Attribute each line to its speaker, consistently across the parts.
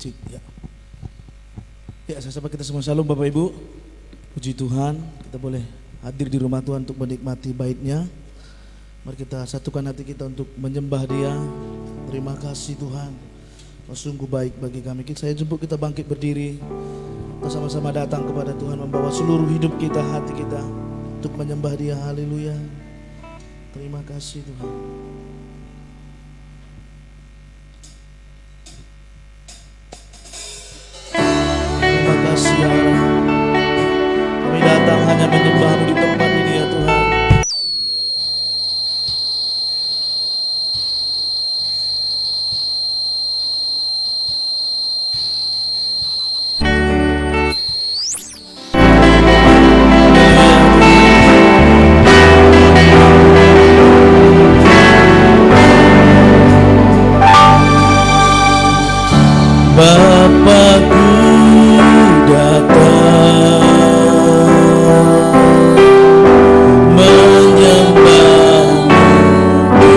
Speaker 1: Cik, ya. Ya, saya sapa kita semua shalom Bapak Ibu. Puji Tuhan, kita boleh hadir di rumah Tuhan untuk menikmati bait-Nya. Mari kita satukan hati kita untuk menyembah Dia. Terima kasih Tuhan, Kau sungguh baik bagi kami. Saya jemput kita bangkit berdiri, kita sama-sama datang kepada Tuhan, membawa seluruh hidup kita, hati kita untuk menyembah Dia. Haleluya. Terima kasih Tuhan. Terima kasih ya Allah. Kami datang hanya menyembah-Mu di tempat ini ya Tuhan. Bapakku datang menyembah-Mu di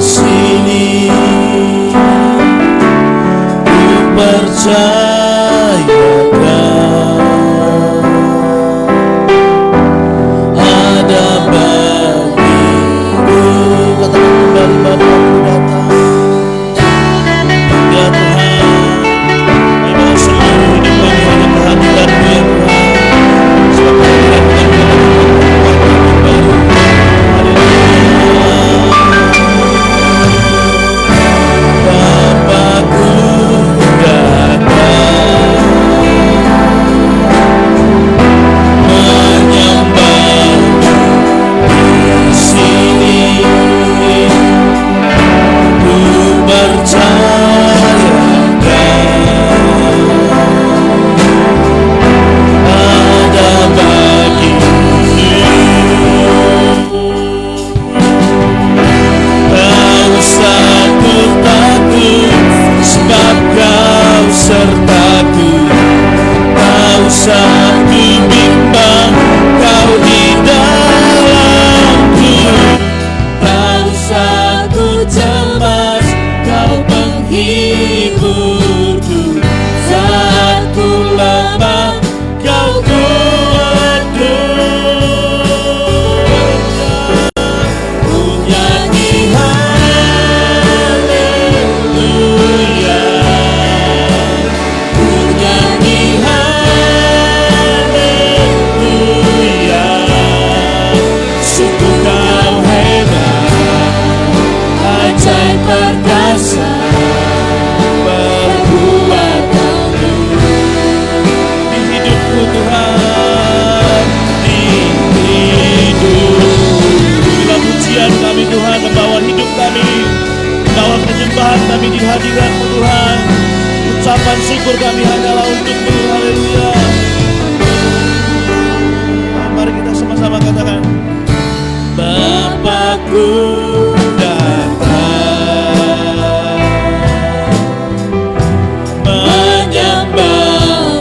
Speaker 1: sini. Ku percayakan ada bagiku. Katakan kembali, Bapakku datang. Ya Tuhan,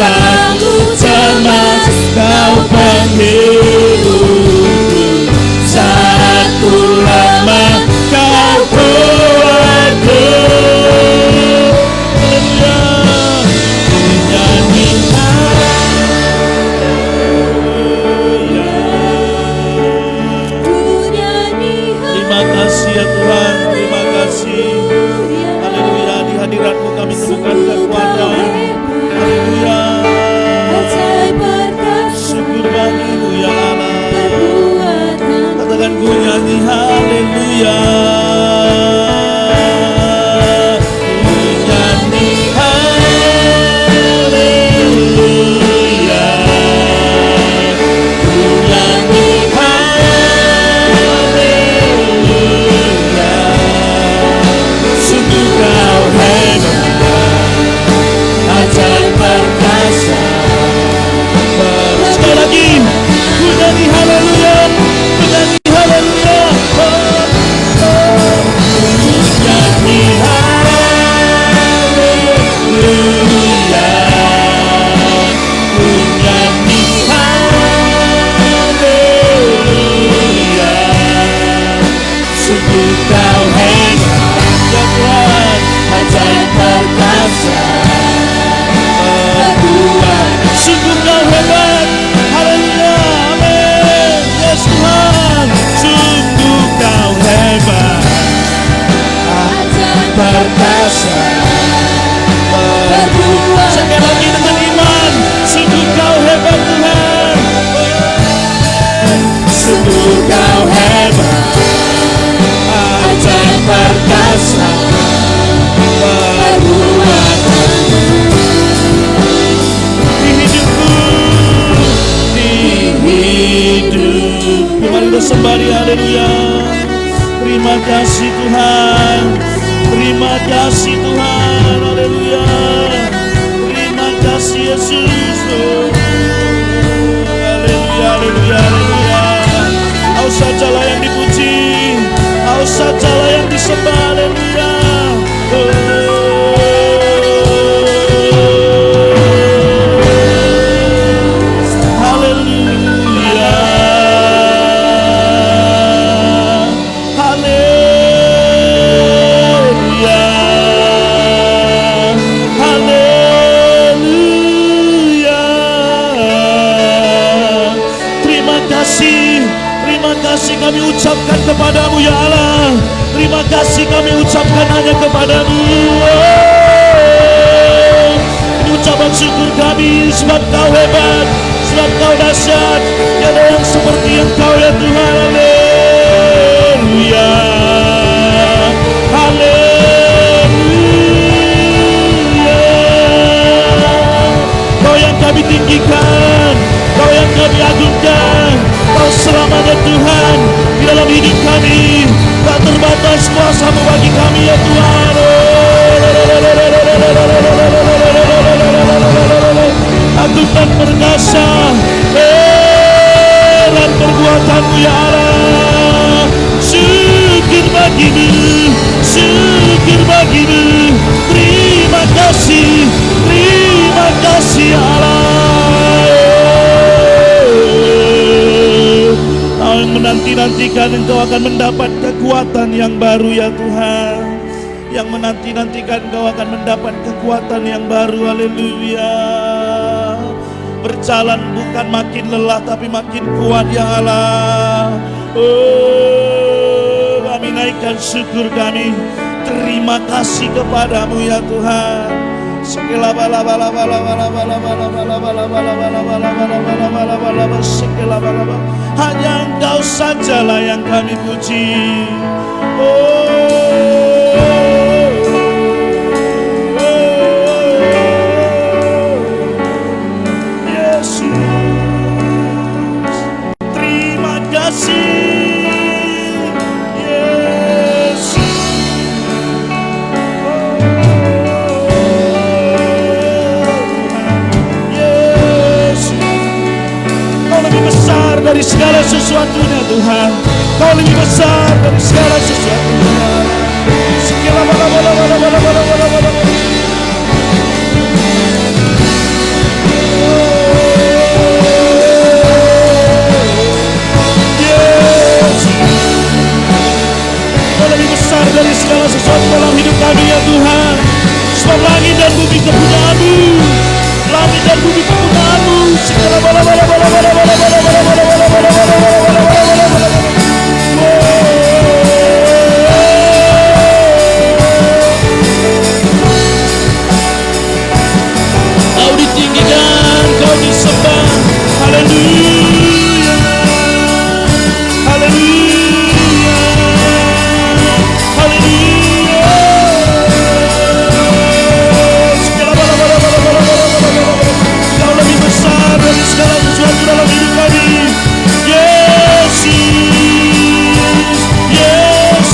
Speaker 1: Sanggup cemas Kau penghibur saat ku lemah, Kau kuatku. Terima kasih ya Tuhan, terima kasih. Haleluya, di hadirat-Mu kami temukan kekuatan. Haleluya. Syukur bagi-Mu ya Allah. Katakan ku nyanyi haleluya. Ku nyanyi haleluya. Ku nyanyi haleluya. Sungguh Kau hebat, ajaib perkasa. Sekali lagi, ku nyanyi haleluya, ku nyanyi haleluya, ku nyanyi haleluya, ku nyanyi haleluya. Sungguh Kau hebat ya Tuhan, ajaib perkasa. Sungguh Kau hebat, haleluya, amin. Yes Tuhan, sungguh Kau hebat, perkasa, berbuat. Sekali lagi dengan iman, sungguh Kau hebat Tuhan, sungguh Kau hebat, ajaib perkasa, berbuat. Mari kita sembah Dia, haleluya. Terima kasih Tuhan, terima kasih Tuhan, haleluya. Terima kasih Yesus, haleluya, haleluya, haleluya. Kau sajalah yang dipuji, Kau sajalah yang disembah, haleluya. Kami ucapkan kepadamu ya Allah, terima kasih kami ucapkan hanya kepadamu. Ini ucapan syukur kami, sebab Kau hebat, sebab Kau dahsyat, tiada yang seperti Engkau ya Tuhan. Haleluya, haleluya. Kau yang kami tinggikan, Kau yang kami agungkan, Kau selamanya Tuhan di dalam hidup kami. Tak terbatas kuasa-Mu bagi kami ya Tuhan. Agung dan perkasa, heran perbuatan-Mu ya Allah. Syukur bagi-Mu, syukur bagi-Mu. Terima kasih ya Allah. Yang menanti-nantikan Engkau akan mendapat kekuatan yang baru ya Tuhan. Yang menanti-nantikan Engkau akan mendapat kekuatan yang baru, haleluya. Berjalan bukan makin lelah tapi makin kuat ya Allah. Oh, kami naikkan syukur kami, terima kasih kepadamu ya Tuhan. Hanya Engkau sajalah yang kami puji. Yesus, terima kasih. Dari segala sesuatunya Tuhan, Kau lebih besar dari segala sesuatunya. segala sesuatu dalam hidup kami. Yesus, Yesus.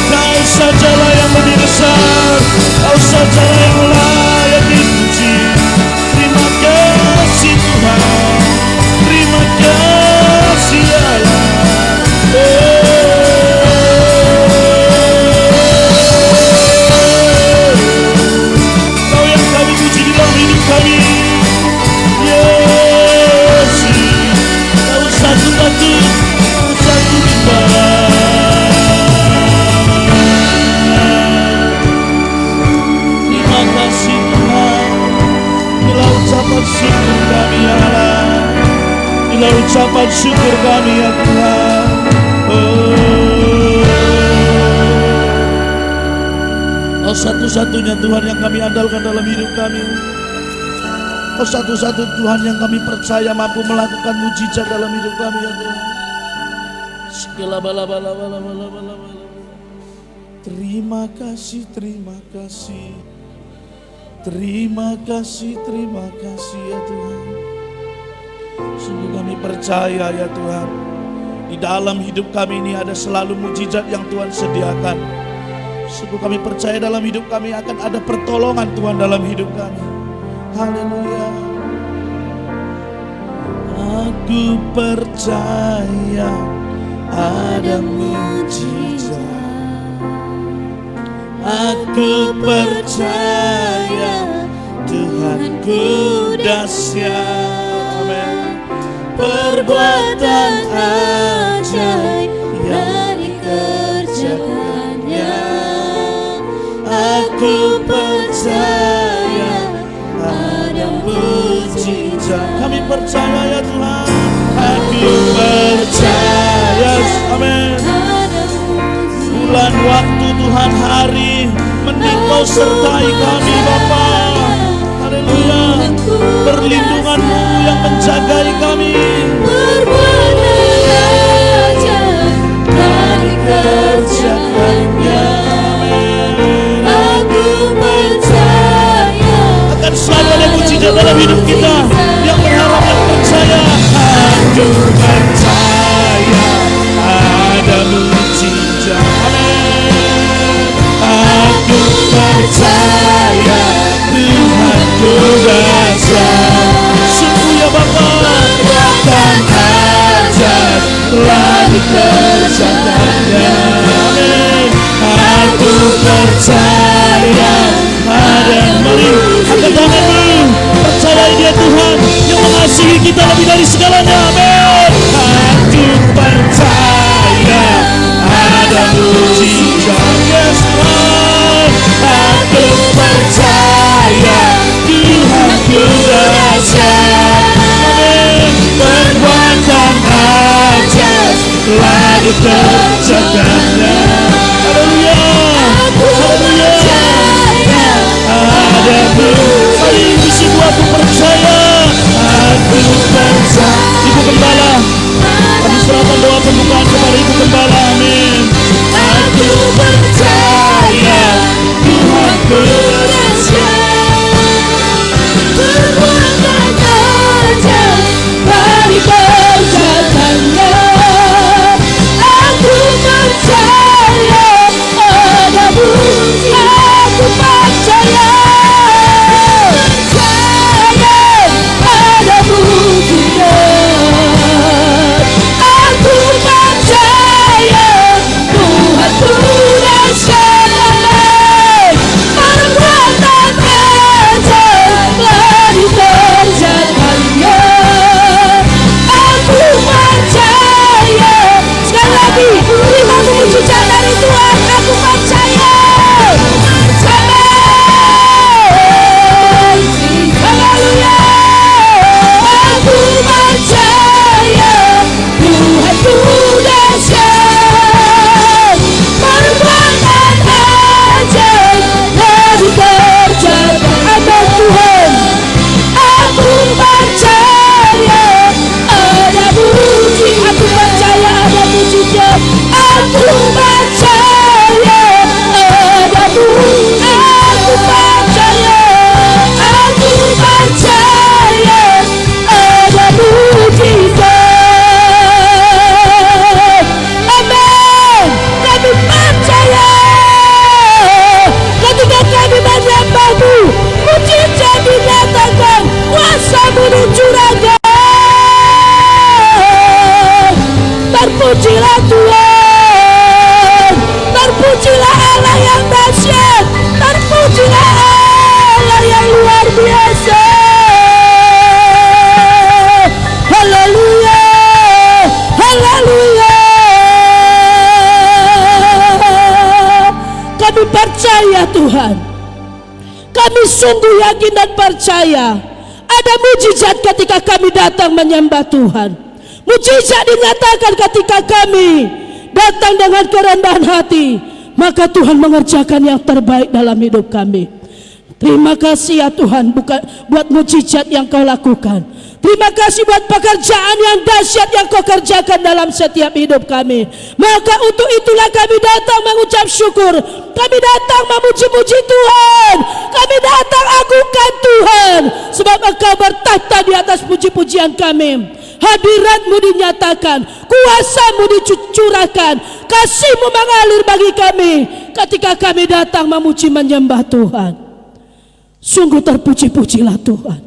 Speaker 1: Kau sajalah yang lebih besar, Kau sajalah yang layak dipuji. Terima kasih Tuhan, terima kasih Allah. Kau yang kami puji di dalam hidup kami. Yesus, Kau satu-satu, Kau satu Tuhan. Terima kasih Tuhan. Inilah ucapan syukur kami ya Allah. Inilah ucapan syukur kami ya Tuhan. Kau satu-satunya Tuhan yang kami andalkan dalam hidup kami. Kau satu-satu Tuhan yang kami percaya mampu melakukan mujizat dalam hidup kami ya Tuhan. Segala bala. Terima kasih, terima kasih. Terima kasih, terima kasih ya Tuhan. Sungguh kami percaya ya Tuhan, di dalam hidup kami ini ada selalu mujizat yang Tuhan sediakan. Sungguh kami percaya dalam hidup kami akan ada pertolongan Tuhan dalam hidup kami. Haleluya. Aku percaya ada mujizat. Aku percaya Tuhanku dahsyat. Amin. Perbuatan ajaib yang dikerjakannya. Aku percaya ada mujizat. Kami percaya ya Tuhan. Aku percaya. Amin. Bulan, waktu, Tuhan, hari, mending Kau sertai kami Bapa. Haleluya. Perlindungan-Mu yang menjagai kami.
Speaker 2: Perbuatan ajaib yang dikerjakannya. Aku percaya
Speaker 1: Akan selalu ada mujizat dalam hidup kita. Yang berharap dan percaya. Aku percaya ada mujizat. Aku percaya Tuhanku dahsyat. Sungguh ya Bapa, perbuatan ajaib telah dikerjakannya. Aku percaya ada. Mari angkat tanganmu, percayai Dia Tuhan yang mengasihi kita lebih dari segalanya. Amin. Aku percaya ada mujizat. Yes Tuhan. Aku percaya Tuhanku dahsyat. Amin. Perbuatan ajaib telah dikerjakannya. Haleluya. Haleluya. Ada mari di situ aku percaya. Aku percaya. Ibu Gembala, kami serahkan doa pembukaan kepada Ibu Gembala. Amin. Aku percaya Tuhanku dahsyat.
Speaker 2: perbuatan ajaib yang dikerjakannya. Aku percaya ada mujizat. Aku percaya ada mujizat. Aku percaya Tuhan, kami sungguh yakin dan percaya ada mujizat ketika kami datang menyembah Tuhan. Mujizat dinyatakan ketika kami datang dengan kerendahan hati, maka Tuhan mengerjakan yang terbaik dalam hidup kami. Terima kasih ya Tuhan, buat mujizat yang Kau lakukan. Terima kasih buat pekerjaan yang dahsyat yang Kau kerjakan dalam setiap hidup kami. Maka untuk itulah kami datang mengucap syukur. Kami datang memuji-muji Tuhan. Kami datang agungkan Tuhan, sebab Engkau bertahta di atas puji-pujian kami. Hadirat-Mu dinyatakan, kuasa-Mu dicurahkan, kasih-Mu mengalir bagi kami ketika kami datang memuji menyembah Tuhan. Sungguh terpuji-pujilah Tuhan.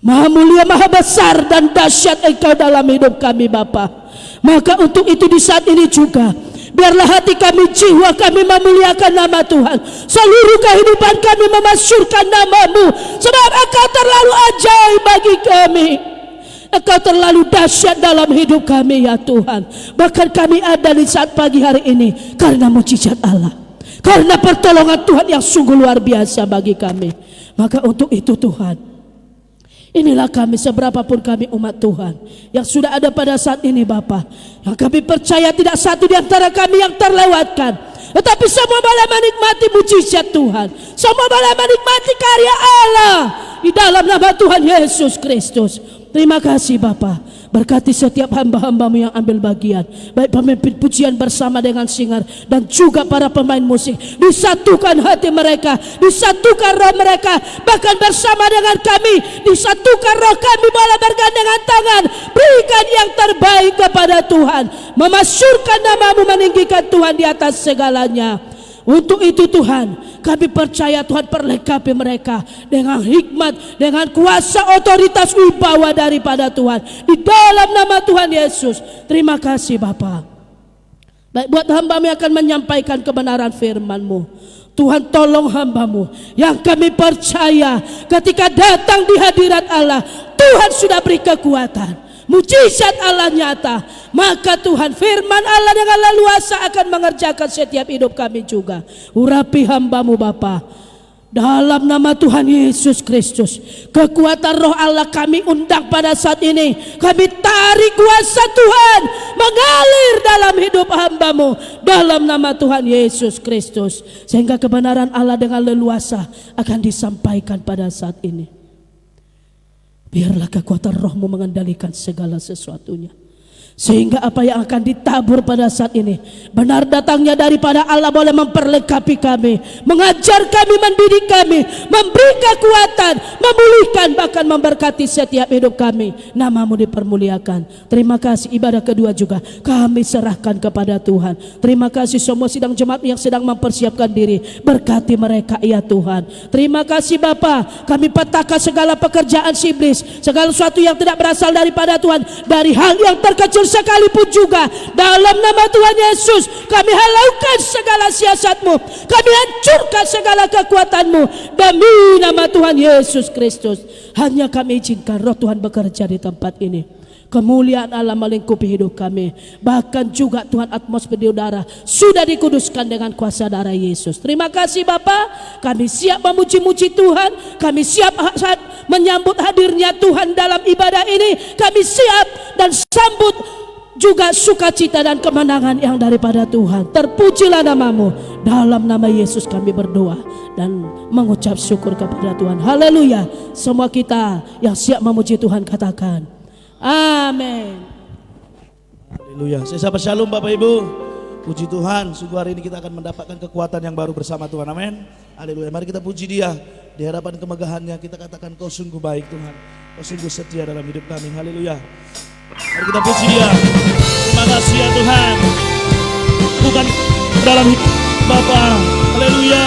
Speaker 2: Maha mulia, maha besar dan dahsyat Engkau dalam hidup kami Bapa. Maka untuk itu di saat ini juga, biarlah hati kami, jiwa kami memuliakan nama Tuhan. Seluruh kehidupan kami memasyurkan nama-Mu, sebab Engkau terlalu ajaib bagi kami. Engkau terlalu dahsyat dalam hidup kami ya Tuhan. Bahkan kami ada di saat pagi hari ini karena mujizat Allah, karena pertolongan Tuhan yang sungguh luar biasa bagi kami. Maka untuk itu Tuhan, inilah kami, seberapapun kami umat Tuhan yang sudah ada pada saat ini Bapa, yang kami percaya tidak satu di antara kami yang terlewatkan, tetapi semua boleh menikmati mujizat Tuhan. Semua boleh menikmati karya Allah di dalam nama Tuhan Yesus Kristus. Terima kasih Bapa. Berkati setiap hamba-hamba-Mu yang ambil bagian, baik pemimpin pujian bersama dengan singer dan juga para pemain musik. Disatukan hati mereka, disatukan roh mereka, bahkan bersama dengan kami, disatukan roh kami, boleh bergandengan tangan, berikan yang terbaik kepada Tuhan, memasyurkan nama-Mu, meninggikan Tuhan di atas segalanya. Untuk itu Tuhan, kami percaya Tuhan perlengkapi mereka dengan hikmat, dengan kuasa, otoritas, wibawa daripada Tuhan. Di dalam nama Tuhan Yesus. Terima kasih Bapa. Baik, buat hamba-Mu yang akan menyampaikan kebenaran firman-Mu, Tuhan tolong hamba-Mu yang kami percaya ketika datang di hadirat Allah, Tuhan sudah beri kekuatan, mujizat Allah nyata. Maka Tuhan, firman Allah dengan leluasa akan mengerjakan setiap hidup kami juga. Urapi hamba-Mu Bapa, dalam nama Tuhan Yesus Kristus. Kekuatan roh Allah kami undang pada saat ini. Kami tarik kuasa Tuhan mengalir dalam hidup hamba-Mu dalam nama Tuhan Yesus Kristus, sehingga kebenaran Allah dengan leluasa akan disampaikan pada saat ini. Biarlah kekuatan roh-Mu mengendalikan segala sesuatunya, sehingga apa yang akan ditabur pada saat ini benar datangnya daripada Allah, boleh memperlengkapi kami, mengajar kami, mendidik kami, memberi kekuatan, memulihkan, bahkan memberkati setiap hidup kami. Nama-Mu dipermuliakan. Terima kasih. Ibadah kedua juga kami serahkan kepada Tuhan. Terima kasih semua sidang jemaat yang sedang mempersiapkan diri, berkati mereka ya Tuhan. Terima kasih Bapa. Kami petahkan segala pekerjaan si iblis, segala sesuatu yang tidak berasal daripada Tuhan, dari hal yang terkecil sekalipun juga, dalam nama Tuhan Yesus kami halaukan segala siasat-Mu, kami hancurkan segala kekuatan-Mu demi nama Tuhan Yesus Kristus. Hanya kami izinkan roh Tuhan bekerja di tempat ini. Kemuliaan Allah melingkupi hidup kami. Bahkan juga Tuhan, atmosfer di udara sudah dikuduskan dengan kuasa darah Yesus. Terima kasih Bapa. Kami siap memuji-muji Tuhan. Kami siap menyambut hadirnya Tuhan dalam ibadah ini. Kami siap dan sambut juga sukacita dan kemenangan yang daripada Tuhan. Terpujilah nama-Mu. Dalam nama Yesus kami berdoa dan mengucap syukur kepada Tuhan. Haleluya. Semua kita yang siap memuji Tuhan katakan amin.
Speaker 1: Haleluya. Saya sahabat shalom Bapak Ibu. Puji Tuhan, sungguh hari ini kita akan mendapatkan kekuatan yang baru bersama Tuhan. Amin. Haleluya. Mari kita puji Dia. Di hadapan kemegahannya kita katakan, Kau sungguh baik Tuhan, Kau sungguh setia dalam hidup kami. Haleluya. Mari kita puji Dia. Terima kasih ya Tuhan. Bukan dalam hidup Bapa. Haleluya.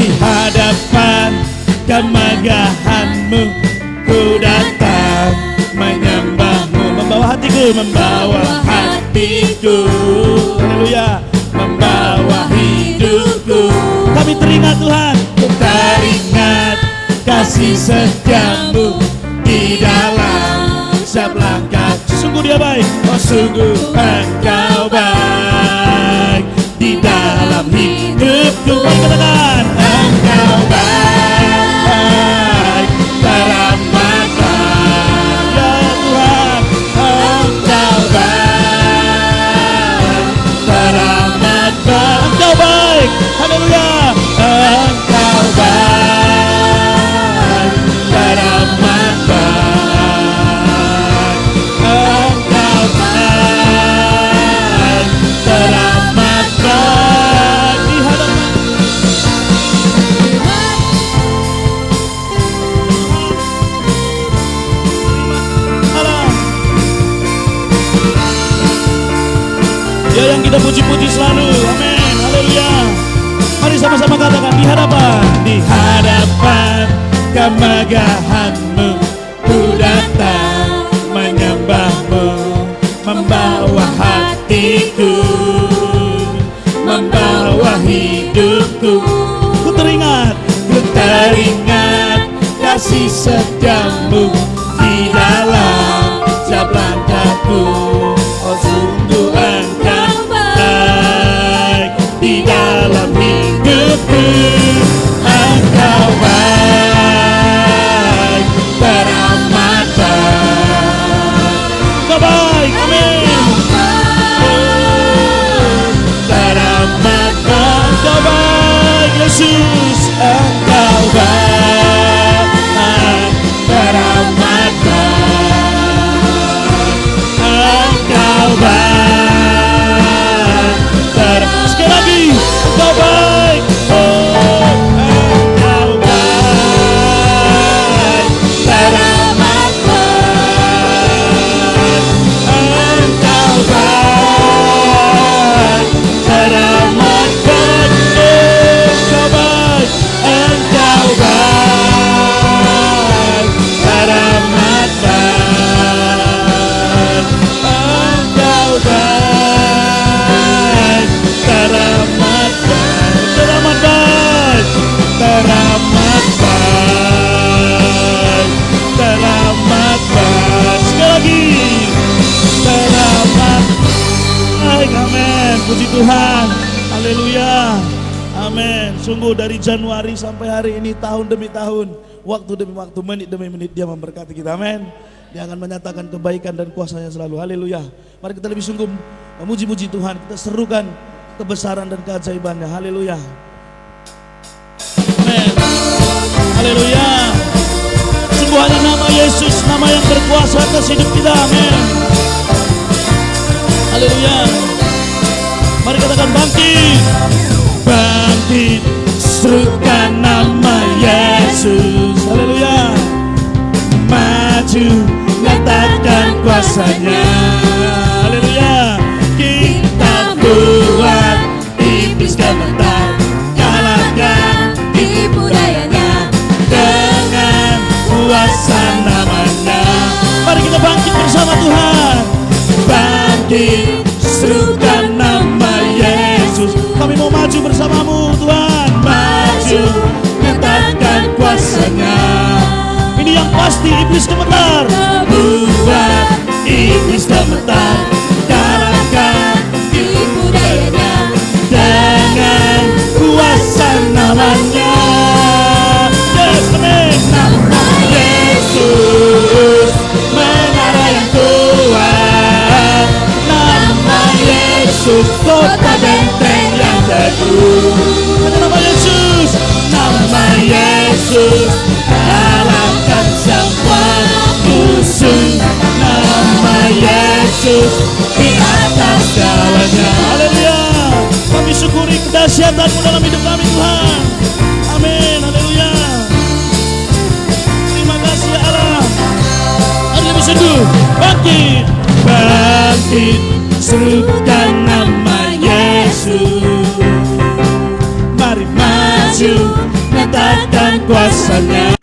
Speaker 1: Di hadapan kemegahan-Mu ku datang menyembah-Mu, membawa hatiku, membawa hatiku, haleluya, membawa hidupku. Kami teringat Tuhan, teringat kasih setia-Mu di dalam sungguh Engkau baik di dalam hidupku. Mari katakan, Engkau baik teramat baik. Ya Tuhan, Engkau baik teramat baik. Engkau baik, haleluya. Engkau baik teramat baik. Engkau baik teramat baik di hadapan Allah. Dia yang kita puji-puji selalu. Amin. Haleluya. Mari sama-sama katakan, di hadapan kemegahan-Mu ku datang menyembah-Mu, membawa hatiku, membawa hidupku. Ku teringat kasih setiamu di dalam setiap langkahku. Oh sungguh Engkau baik di dalam hidupku. Engkau baik teramat baik. Engkau baik, amin. Teramat baik, Engkau baik Yesus. Engkau baik teramat baik. Engkau baik teramat. Sekali lagi, Engkau baik. Engkau baik teramat baik. Engkau baik teramat baik. Engkau baik. Engkau baik teramat baik. Engkau baik teramat baik. Teramat baik. Teramat baik. Teramat baik. Sekali lagi. Teramat baik. Amin. Puji Tuhan. Haleluya. Amin. Sungguh dari Januari sampai hari ini, tahun demi tahun, waktu demi waktu, menit demi menit Dia memberkati kita. Amin. Dia akan menyatakan kebaikan dan kuasa-Nya selalu. Haleluya. Mari kita lebih sungguh memuji-muji Tuhan. Kita serukan kebesaran dan keajaiban-Nya. Haleluya. Amin. Haleluya. Sungguh hanya nama Yesus, nama yang berkuasa atas hidup kita. Amin. Haleluya. Mari katakan bangkit. Bangkit, serukan nama Yesus. Haleluya. Maju, nyatakan kuasa-Nya. Haleluya. Kita buat iblis gemetar, kalahkan tipu dayanya dengan kuasa namanya. Mari kita bangkit bersama Tuhan. Bangkit, serukan nama Yesus. Kami mau maju bersamamu Tuhan. Maju, nyatakan kuasa-Nya. Ini yang pasti iblis gemetar. Buat iblis gemetar, kalahkan tipu dayanya dengan kuasa namanya. Yes, amin. Nama Yesus, menara yang kuat. Nama Yesus, kota benteng yang teguh. Nama Yesus, nama Yesus, kalahkan semua musuh. Nama Yesus di atas segalanya. Haleluya. Kami syukuri kedahsyatan-Mu dalam hidup kami Tuhan. Amin. Haleluya. Terima kasih ya Allah. Mari kami seduh. Bangkit. Bangkit, serukan nama Yesus. Mari maju, nyatakan kuasa-Nya.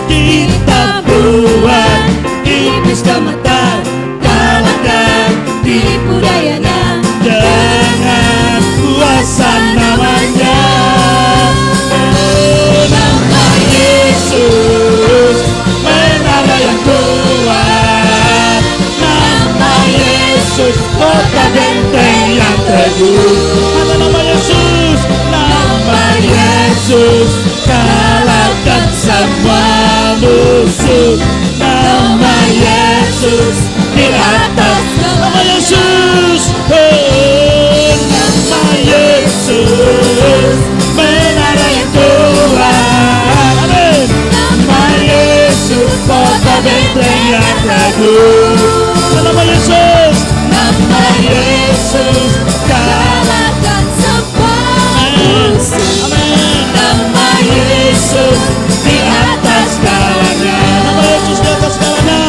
Speaker 1: Kita buat iblis gemetar, kalahkan tipu dayanya dengan kuasa namanya. Nama Yesus, menara yang kuat. Yesus, kalahkan semua musuh. Nama Yesus di atas, nama Yesus, nama Yesus, menarik Tuhan. Amin. Nama Yesus, kota benteng yang teguh. Nama Yesus, nama Yesus, kalahkan semua musuh. Amin. Nama Yesus di atas segalanya. Nama Yesus di atas segalanya.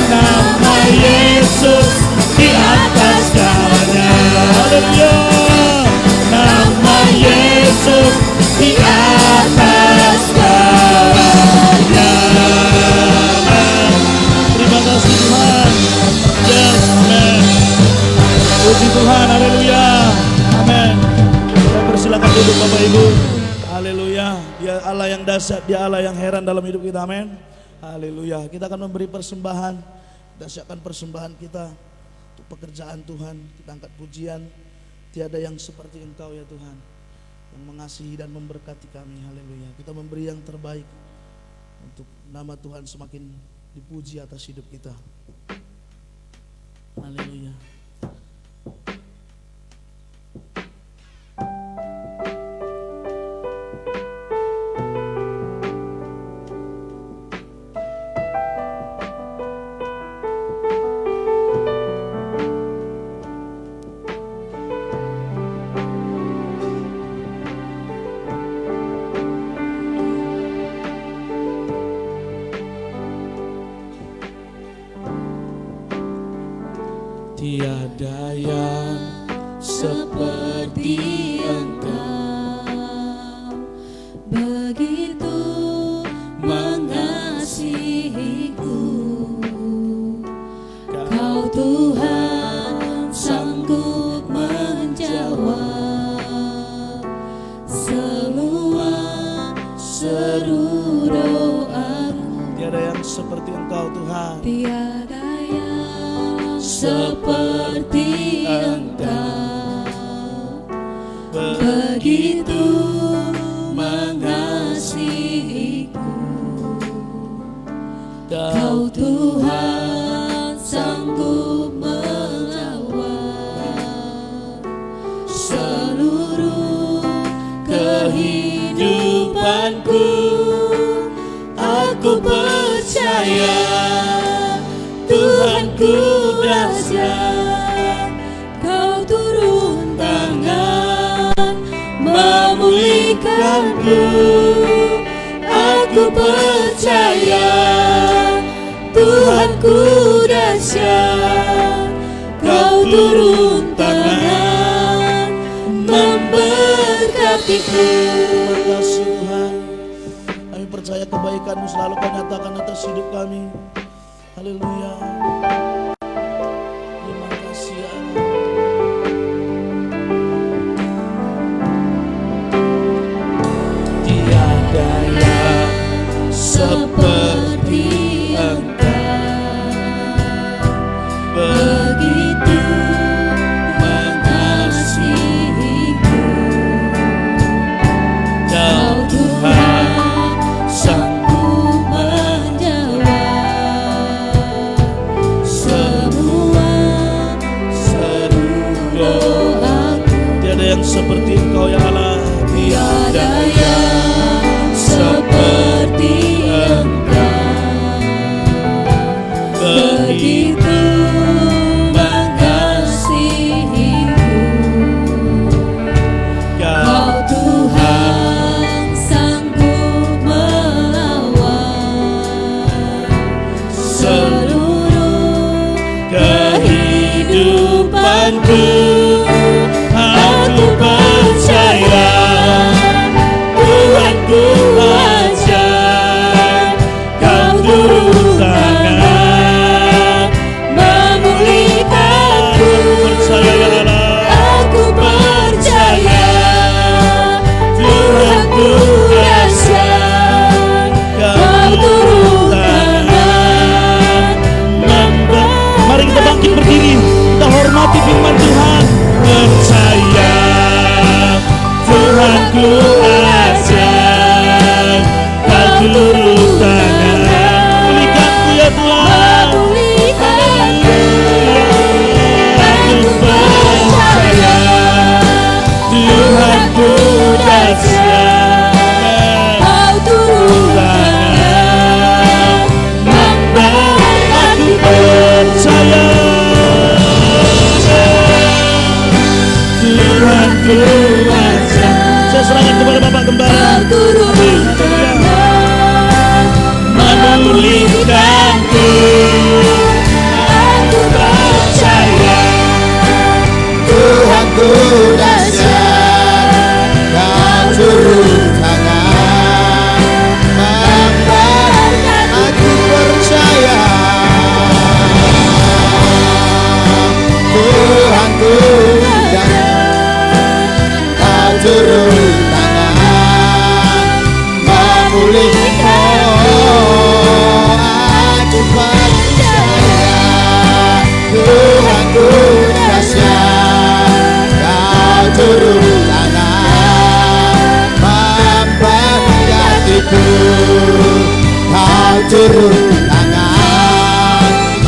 Speaker 1: Nama Yesus di atas segalanya. Haleluya. Nama Yesus di atas segalanya. Terima kasih Tuhan. Yes, amen. Puji Tuhan, haleluya. Amin. Kita persilakan duduk Bapak Ibu. Haleluya. Dia Allah yang dahsyat, Dia Allah yang heran dalam hidup kita. Amin. Haleluya. Kita akan memberi persembahan. Dahsyatkan persembahan kita untuk pekerjaan Tuhan. Kita angkat pujian. Tiada yang seperti Engkau ya Tuhan, yang mengasihi dan memberkati kami. Haleluya. Kita memberi yang terbaik untuk nama Tuhan semakin dipuji atas hidup kita. Haleluya. Tiada yang seperti Engkau,
Speaker 2: begitu mengasihiku. Kau Tuhan sanggup menjawab semua seru doaku.
Speaker 1: Tiada yang seperti Engkau Tuhan.
Speaker 2: Tiada yang seperti Engkau, begitu mengasihiku. Kau Tuhan sanggup melawat seluruh kehidupanku. Aku percaya Tuhanku dahsyat, Kau turun tangan memulihkanku. Aku percaya Tuhanku dahsyat, Kau turun tangan memberkatiku.
Speaker 1: Terima kasih Tuhan. Kami percaya kebaikan-Mu selalu Kau nyatakan atas hidup kami. Haleluya. Terima kasih ya Allah. Tiada yang seperti Engkau,
Speaker 2: Begitu mengasihiku.
Speaker 1: Kau Tuhan
Speaker 2: Sanggup menjawab semua
Speaker 1: seru
Speaker 2: doaku.
Speaker 1: Tiada yang seperti Engkau ya Allah.
Speaker 2: Tiada yang seperti Engkau, begitu mengasihiku. Kau Tuhan sanggup melawat seluruh kehidupanku. Aku percaya Tuhanku ajaib, Kau turun tangan memulihkanku.
Speaker 1: Percaya ya Allah.
Speaker 2: Aku percaya Tuhanku dahsyat, Kau turun tangan
Speaker 1: Mari kita bangkit berdiri. Kita hormati firman Tuhan.
Speaker 3: turun tangan memulihkan. Aku percaya Tuhanku dahsyat, Kau turun tangan memberkatiku. Kau turun tangan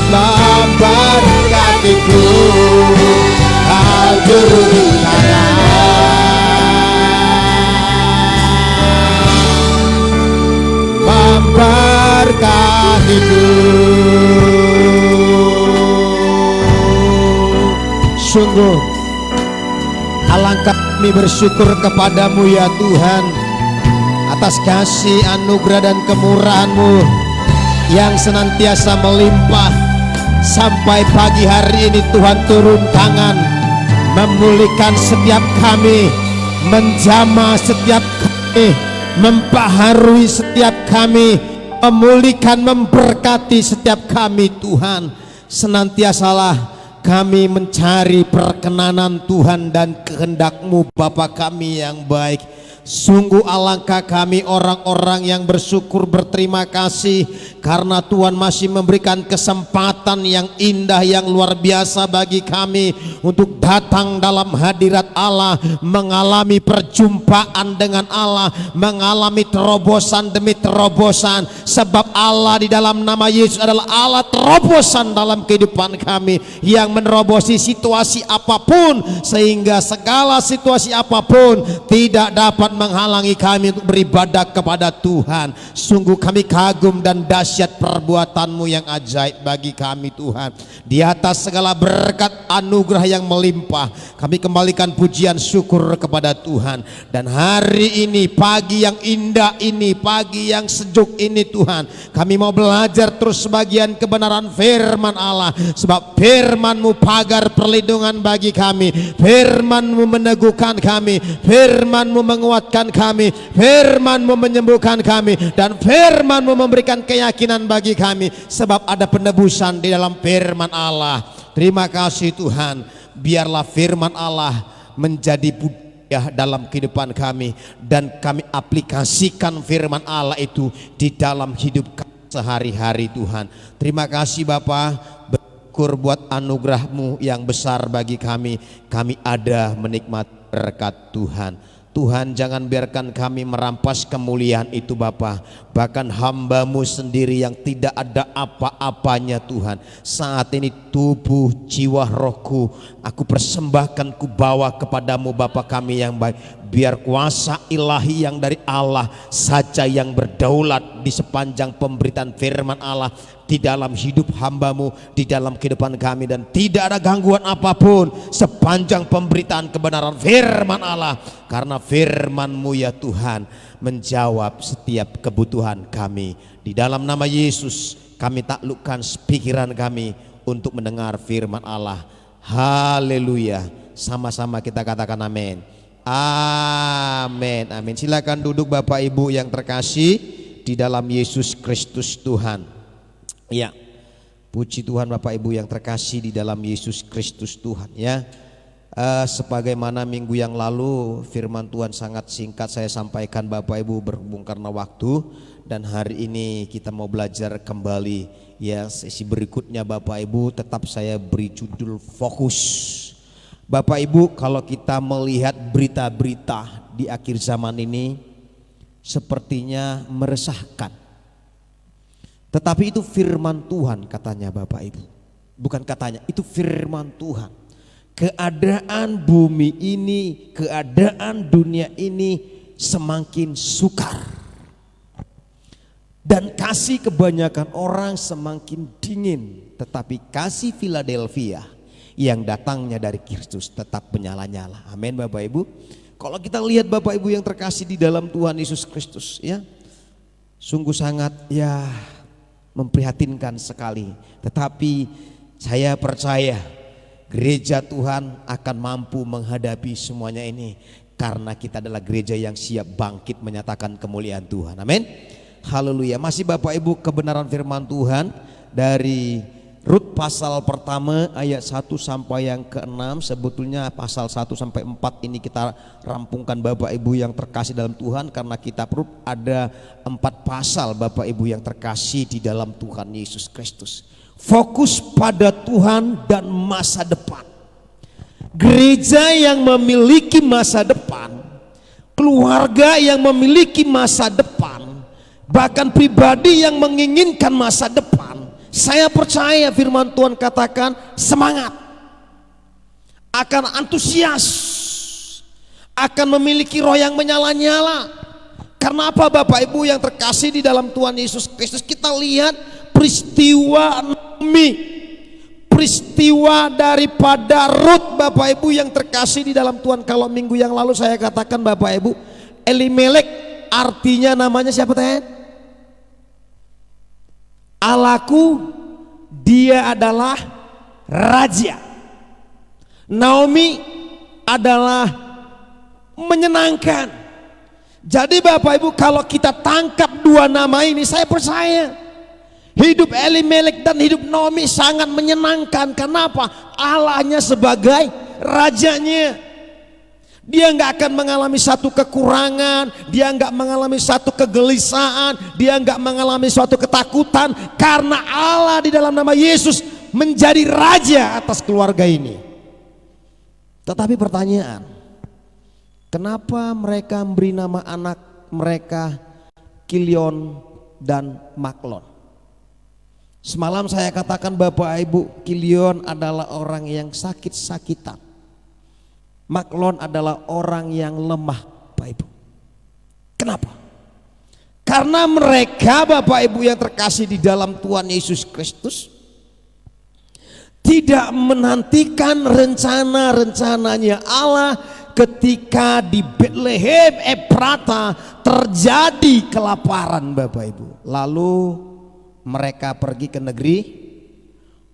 Speaker 3: memberkatiku. Kau turun tangan memberkatiku. Sungguh alangkah kami bersyukur kepadamu ya Tuhan, atas kasih, anugerah dan kemurahan-Mu yang senantiasa melimpah. Sampai pagi hari ini Tuhan turun tangan memulihkan setiap kami, menjamah setiap kami, membaharui setiap kami, memulihkan, memberkati setiap kami. Tuhan, senantiasalah kami mencari perkenanan Tuhan dan kehendak-Mu, Bapa kami yang baik. Sungguh alangkah kami orang-orang yang bersyukur, berterima kasih karena Tuhan masih memberikan kesempatan yang indah, yang luar biasa bagi kami untuk datang dalam hadirat Allah, mengalami perjumpaan dengan Allah, mengalami terobosan demi terobosan. Sebab Allah di dalam nama Yesus adalah Allah terobosan dalam kehidupan kami, yang menerobosi situasi apapun, sehingga segala situasi apapun tidak dapat menghalangi kami untuk beribadah kepada Tuhan. Sungguh kami kagum dan dahsyat perbuatan-Mu yang ajaib bagi kami Tuhan. Di atas segala berkat anugerah yang melimpah, kami kembalikan pujian syukur kepada Tuhan. Dan hari ini, pagi yang indah ini, pagi yang sejuk ini Tuhan, kami mau belajar terus sebagian kebenaran firman Allah. Sebab firman-Mu pagar perlindungan bagi kami, firman-Mu meneguhkan kami, firman-Mu menguatkan kami, firman-Mu menyembuhkan kami, dan firman-Mu memberikan keyakinan bagi kami. Sebab ada penebusan di dalam firman Allah. Terima kasih Tuhan. Biarlah firman Allah menjadi budaya dalam kehidupan kami, dan kami aplikasikan firman Allah itu di dalam hidup kami sehari-hari Tuhan. Terima kasih Bapa, bersyukur buat anugerah-Mu yang besar bagi kami. Kami ada menikmati berkat Tuhan. Tuhan, jangan biarkan kami merampas kemuliaan itu Bapa. Bahkan hamba-Mu sendiri yang tidak ada apa-apanya Tuhan, saat ini tubuh, jiwa, rohku aku persembahkan, ku bawa kepadamu Bapa kami yang baik. Biar kuasa ilahi yang dari Allah saja yang berdaulat di sepanjang pemberitaan firman Allah di dalam hidup hamba-Mu, di dalam kehidupan kami, dan tidak ada gangguan apapun sepanjang pemberitaan kebenaran firman Allah. Karena firman-Mu ya Tuhan menjawab setiap kebutuhan kami. Di dalam nama Yesus kami taklukkan pikiran kami untuk mendengar firman Allah. Haleluya. Sama-sama kita katakan amin. Amin. Amin. Silakan duduk Bapak Ibu yang terkasih di dalam Yesus Kristus Tuhan. Ya, puji Tuhan Bapak Ibu yang terkasih di dalam Yesus Kristus Tuhan ya. Sebagaimana minggu yang lalu firman Tuhan sangat singkat saya sampaikan Bapak Ibu berhubung karena waktu, dan hari ini kita mau belajar kembali ya. Sesi berikutnya Bapak Ibu tetap saya beri judul fokus. Bapak Ibu, kalau kita melihat berita-berita di akhir zaman ini sepertinya meresahkan. Tetapi itu firman Tuhan katanya Bapak Ibu. Bukan katanya, itu firman Tuhan. Keadaan bumi ini, keadaan dunia ini semakin sukar. Dan kasih kebanyakan orang semakin dingin. Tetapi kasih Philadelphia yang datangnya dari Kristus tetap menyala-nyala. Amin Bapak Ibu. Kalau kita lihat Bapak Ibu yang terkasih di dalam Tuhan Yesus Kristus ya, sungguh sangat ya memprihatinkan sekali. Tetapi saya percaya gereja Tuhan akan mampu menghadapi semuanya ini, karena kita adalah gereja yang siap bangkit menyatakan kemuliaan Tuhan. Amin. Haleluya. Masih Bapak Ibu kebenaran firman Tuhan dari Rut pasal pertama ayat 1 sampai yang ke-6. Sebetulnya pasal 1 sampai 4 ini kita rampungkan Bapak Ibu yang terkasih dalam Tuhan, karena kitab Rut ada 4 pasal Bapak Ibu yang terkasih di dalam Tuhan Yesus Kristus. Fokus pada Tuhan dan masa depan. Gereja yang memiliki masa depan, keluarga yang memiliki masa depan, bahkan pribadi yang menginginkan masa depan, saya percaya firman Tuhan katakan semangat, akan antusias, akan memiliki roh yang menyala-nyala. Karena apa Bapak Ibu yang terkasih di dalam Tuhan Yesus Kristus? Kita lihat peristiwa Naomi, peristiwa daripada Rut Bapak Ibu yang terkasih di dalam Tuhan. Kalau minggu yang lalu saya katakan Bapak Ibu, Elimelek artinya namanya siapa teh? Allahku, dia adalah raja. Naomi adalah menyenangkan. Jadi Bapak Ibu, kalau kita tangkap dua nama ini, saya percaya hidup Elimelek dan hidup Naomi sangat menyenangkan. Kenapa? Allahnya sebagai rajanya. Dia nggak akan mengalami satu kekurangan, dia nggak mengalami satu kegelisahan, dia nggak mengalami suatu ketakutan, karena Allah di dalam nama Yesus menjadi raja atas keluarga ini. Tetapi pertanyaan, kenapa mereka memberi nama anak mereka Kilion dan Maklon? Semalam saya katakan Bapak Ibu, Kilion adalah orang yang sakit-sakitan, Maklon adalah orang yang lemah Bapak Ibu. Kenapa? Karena mereka Bapak Ibu yang terkasih di dalam Tuhan Yesus Kristus tidak menantikan rencana-rencananya Allah ketika di Bethlehem Efrata terjadi kelaparan Bapak Ibu. Lalu mereka pergi ke negeri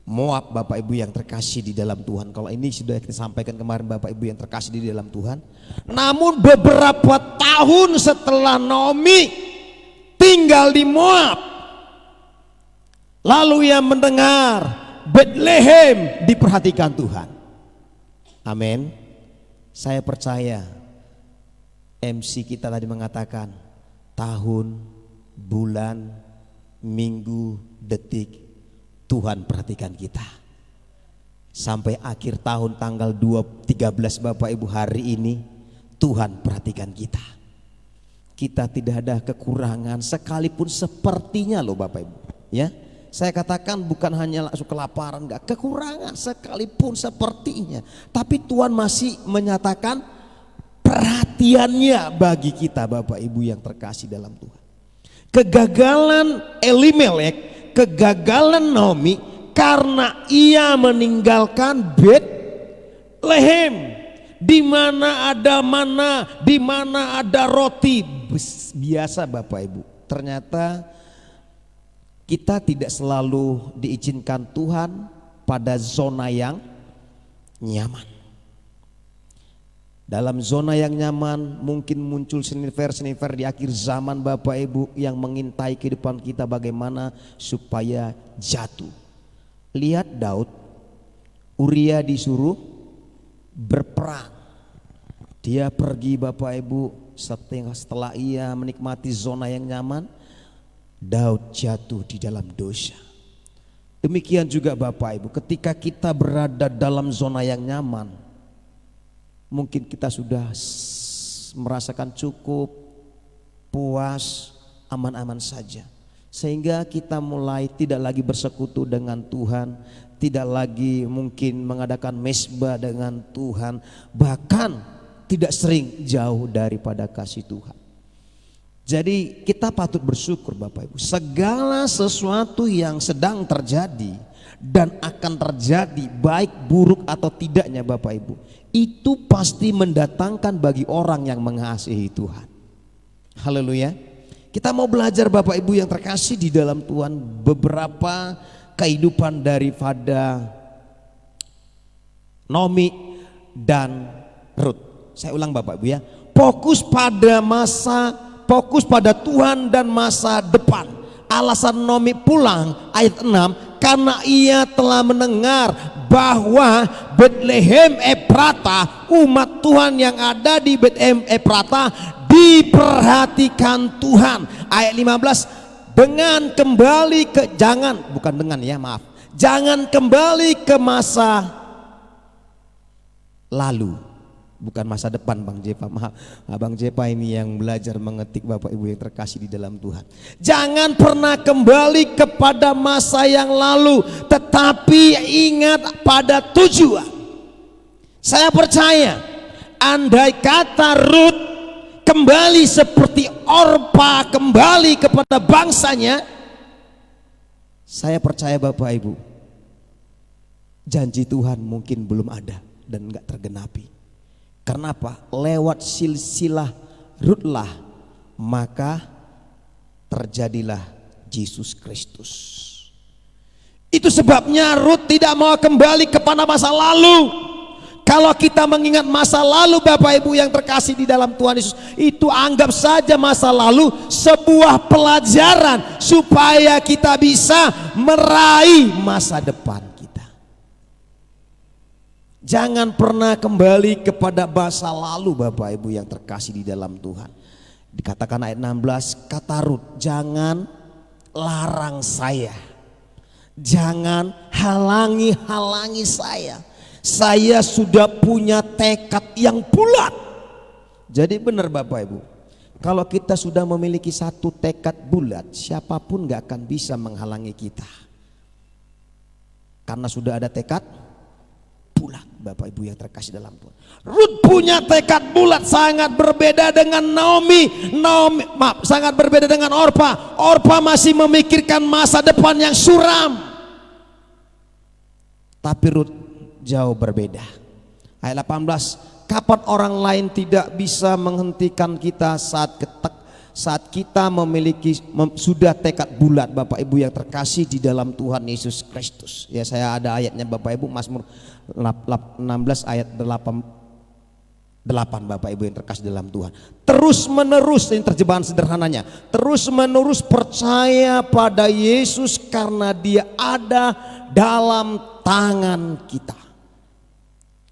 Speaker 3: Moab Bapak Ibu yang terkasih di dalam Tuhan. Kalau ini sudah kita sampaikan kemarin Bapak Ibu yang terkasih di dalam Tuhan. Namun beberapa tahun setelah Naomi tinggal di Moab, lalu ia mendengar Bethlehem diperhatikan Tuhan. Amin. Saya percaya MC kita tadi mengatakan tahun, bulan, minggu, detik, Tuhan perhatikan kita. Sampai akhir tahun tanggal 13 Bapak Ibu hari ini, Tuhan perhatikan kita. Kita tidak ada kekurangan sekalipun sepertinya loh Bapak Ibu. Ya, saya katakan bukan hanya langsung kelaparan, enggak, kekurangan sekalipun sepertinya. Tapi Tuhan masih menyatakan perhatiannya bagi kita Bapak Ibu yang terkasih dalam Tuhan. Kegagalan Elimelek, kegagalan Naomi karena ia meninggalkan Bethlehem, di mana ada mana, di mana ada roti. Biasa Bapak Ibu, ternyata kita tidak selalu diizinkan Tuhan pada zona yang nyaman. Dalam zona yang nyaman mungkin muncul sniper-sniper di akhir zaman Bapak Ibu yang mengintai kehidupan kita bagaimana supaya jatuh. Lihat Daud, Uria disuruh berperang. Dia pergi Bapak Ibu, setelah ia menikmati zona yang nyaman, Daud jatuh di dalam dosa. Demikian juga Bapak Ibu, ketika kita berada dalam zona yang nyaman, mungkin kita sudah merasakan cukup, puas, aman-aman saja. Sehingga kita mulai tidak lagi bersekutu dengan Tuhan, tidak lagi mungkin mengadakan mesbah dengan Tuhan, bahkan tidak sering jauh daripada kasih Tuhan. Jadi kita patut bersyukur Bapak Ibu, segala sesuatu yang sedang terjadi dan akan terjadi baik buruk atau tidaknya Bapak Ibu, itu pasti mendatangkan bagi orang yang mengasihi Tuhan. Haleluya. Kita mau belajar Bapak Ibu yang terkasih di dalam Tuhan beberapa kehidupan daripada Naomi dan Rut. Saya ulang Bapak Ibu ya. Fokus pada Tuhan dan masa depan. Alasan Naomi pulang ayat 6, karena ia telah mendengar bahwa Bethlehem Efrata, umat Tuhan yang ada di Bethlehem Efrata diperhatikan Tuhan. Ayat 15, dengan kembali ke jangan kembali ke masa lalu, bukan masa depan. Bang Jepa, maaf, Abang Jepa ini yang belajar mengetik, Bapak Ibu yang terkasih di dalam Tuhan. Jangan pernah kembali kepada masa yang lalu, tetapi ingat pada tujuan. Saya percaya andai kata Rut kembali seperti Orpa kembali kepada bangsanya, saya percaya Bapak Ibu, janji Tuhan mungkin belum ada dan enggak tergenapi. Karena apa? Lewat silsilah Rutlah maka terjadilah Yesus Kristus. Itu sebabnya Rut tidak mau kembali kepada masa lalu. Kalau kita mengingat masa lalu Bapak Ibu yang terkasih di dalam Tuhan Yesus, itu anggap saja masa lalu sebuah pelajaran supaya kita bisa meraih masa depan kita. Jangan pernah kembali kepada masa lalu Bapak Ibu yang terkasih di dalam Tuhan. Dikatakan ayat 16, kata Rut, jangan larang saya, jangan halangi saya. Saya sudah punya tekad yang bulat. Jadi benar Bapak Ibu, kalau kita sudah memiliki satu tekad bulat, siapapun gak akan bisa menghalangi kita. Karena sudah ada tekad bulat Bapak Ibu yang terkasih dalam Tuhan. Rut punya tekad bulat, sangat berbeda dengan Naomi, sangat berbeda dengan Orpa. Orpa masih memikirkan masa depan yang suram. Tapi Rut jauh berbeda. Ayat 18, kapan orang lain tidak bisa menghentikan kita saat kita memiliki sudah tekad bulat Bapak Ibu yang terkasih di dalam Tuhan Yesus Kristus. Ya, saya ada ayatnya Bapak Ibu, Mazmur 16 ayat 8 Bapak Ibu yang terkasih dalam Tuhan. Terus menerus, ini terjemahan sederhananya, terus menerus percaya pada Yesus karena Dia ada dalam tangan kita.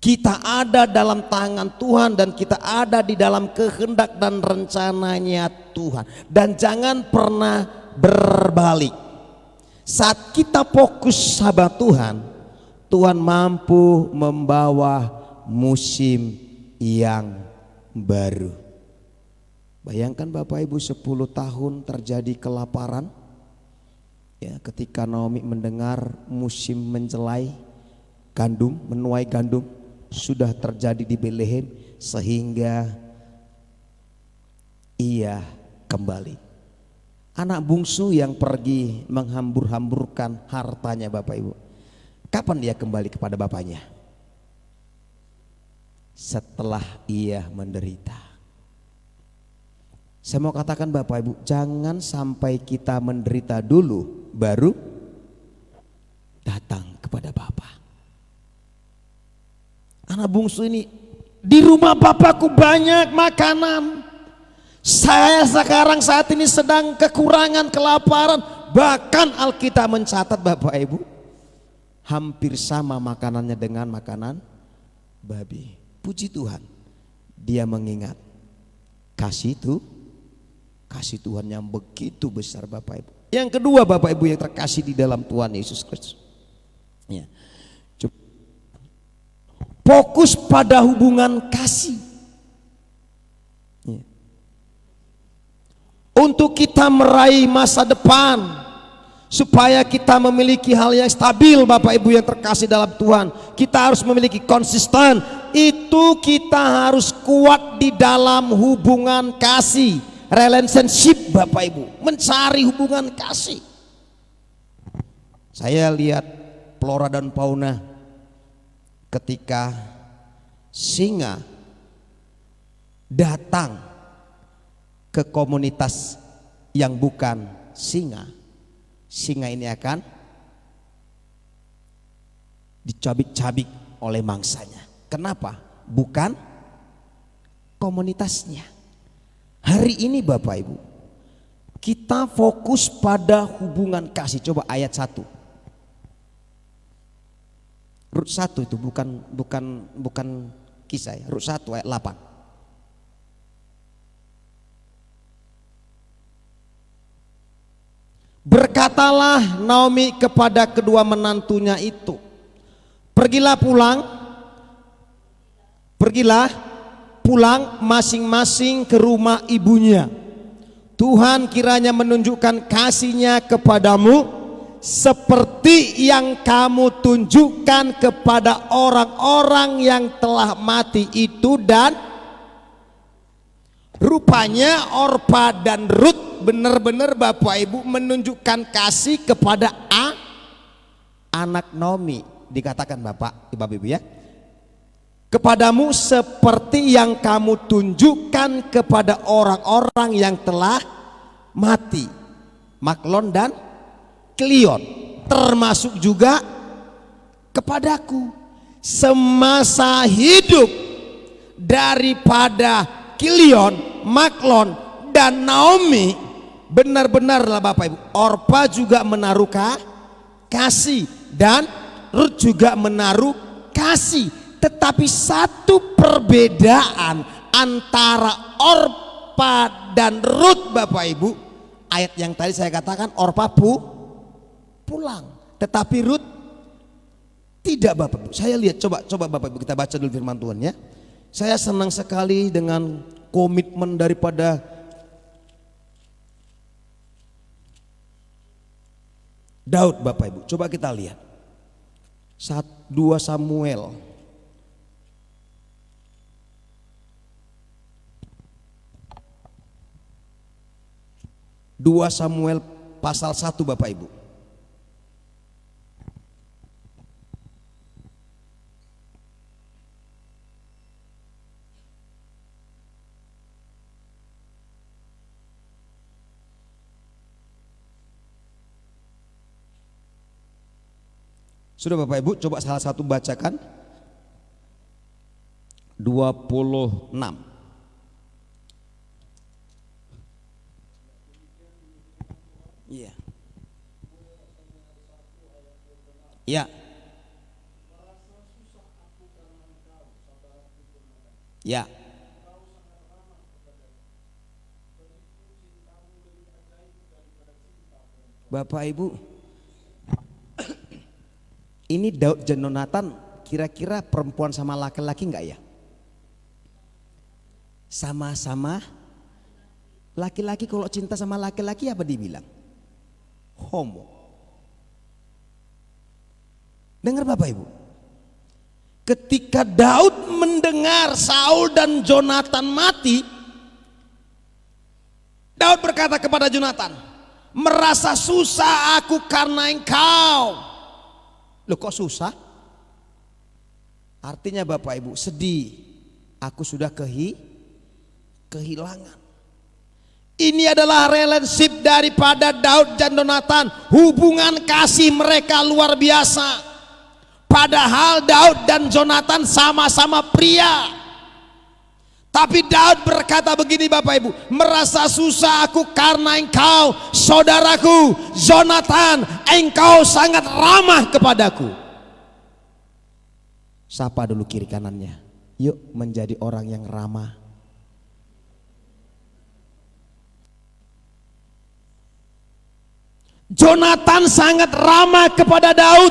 Speaker 3: Kita ada dalam tangan Tuhan dan kita ada di dalam kehendak dan rencananya Tuhan. Dan jangan pernah berbalik. Saat kita fokus sahabat Tuhan, Tuhan mampu membawa musim yang baru. Bayangkan Bapak Ibu, 10 tahun terjadi kelaparan. Ya, ketika Naomi mendengar musim menuai gandum sudah terjadi di Bethlehem, sehingga ia kembali. Anak bungsu yang pergi menghambur-hamburkan hartanya Bapak Ibu, kapan dia kembali kepada bapaknya? Setelah ia menderita. Saya mau katakan Bapak Ibu, jangan sampai kita menderita dulu baru datang kepada Bapa. Anak bungsu ini, di rumah bapakku banyak makanan, saya sekarang saat ini sedang kekurangan, kelaparan. Bahkan Alkitab mencatat Bapak Ibu, hampir sama makanannya dengan makanan babi. Puji Tuhan, dia mengingat kasih Tuhan yang begitu besar Bapak Ibu. Yang kedua Bapak Ibu yang terkasih di dalam Tuhan Yesus Kristus, ya, fokus pada hubungan kasih. Ya. Untuk kita meraih masa depan, supaya kita memiliki hal yang stabil Bapak Ibu yang terkasih dalam Tuhan, kita harus memiliki konsisten. Itu kita harus kuat di dalam hubungan kasih, relationship Bapak Ibu, mencari hubungan kasih. Saya lihat flora dan fauna ketika singa datang ke komunitas yang bukan singa, singa ini akan dicabik-cabik oleh mangsanya. Kenapa? Bukan komunitasnya. Hari ini Bapak Ibu, kita fokus pada hubungan kasih. Coba ayat 1. Rut 1 itu bukan Kisah ya. Rut 1 ayat 8. Berkatalah Naomi kepada kedua menantunya itu, pergilah pulang masing-masing ke rumah ibunya. Tuhan kiranya menunjukkan kasih-Nya kepadamu seperti yang kamu tunjukkan kepada orang-orang yang telah mati itu. Dan rupanya Orpa dan Rut benar-benar Bapak Ibu menunjukkan kasih kepada anak Naomi. Dikatakan Bapak Ibu ya, kepadamu seperti yang kamu tunjukkan kepada orang-orang yang telah mati, Maklon dan Kilion, termasuk juga kepadaku. Semasa hidup daripada Kilion, Maklon dan Naomi, benar-benarlah Bapak Ibu, Orpa juga menaruh kasih dan Rut juga menaruh kasih. Tetapi satu perbedaan antara Orpa dan Rut Bapak Ibu, ayat yang tadi saya katakan Orpa pulang, tetapi Rut tidak Bapak Ibu. Saya lihat, coba Bapak Ibu kita baca dulu firman Tuhan ya. Saya senang sekali dengan komitmen daripada Daud Bapak Ibu. Coba kita lihat 2 Samuel 2 Samuel pasal 1 Bapak Ibu. Sudah Bapak Ibu, coba salah satu bacakan 26. Iya. Ya. Ya. Bapak Ibu, ini Daud dan Jonatan kira-kira perempuan sama laki-laki enggak ya? Sama-sama laki-laki. Kalau cinta sama laki-laki apa dibilang? Homo. Dengar Bapak Ibu, ketika Daud mendengar Saul dan Jonatan mati, Daud berkata kepada Jonatan, merasa susah aku karena engkau. Loh kok susah? Artinya Bapak Ibu sedih, aku sudah kehilangan. Ini adalah relationship daripada Daud dan Jonatan. Hubungan kasih mereka luar biasa. Padahal Daud dan Jonatan sama-sama pria. Tapi Daud berkata begini Bapak Ibu, merasa susah aku karena engkau saudaraku Jonatan, engkau sangat ramah kepadaku. Sapa dulu kiri kanannya, yuk menjadi orang yang ramah. Jonatan sangat ramah kepada Daud.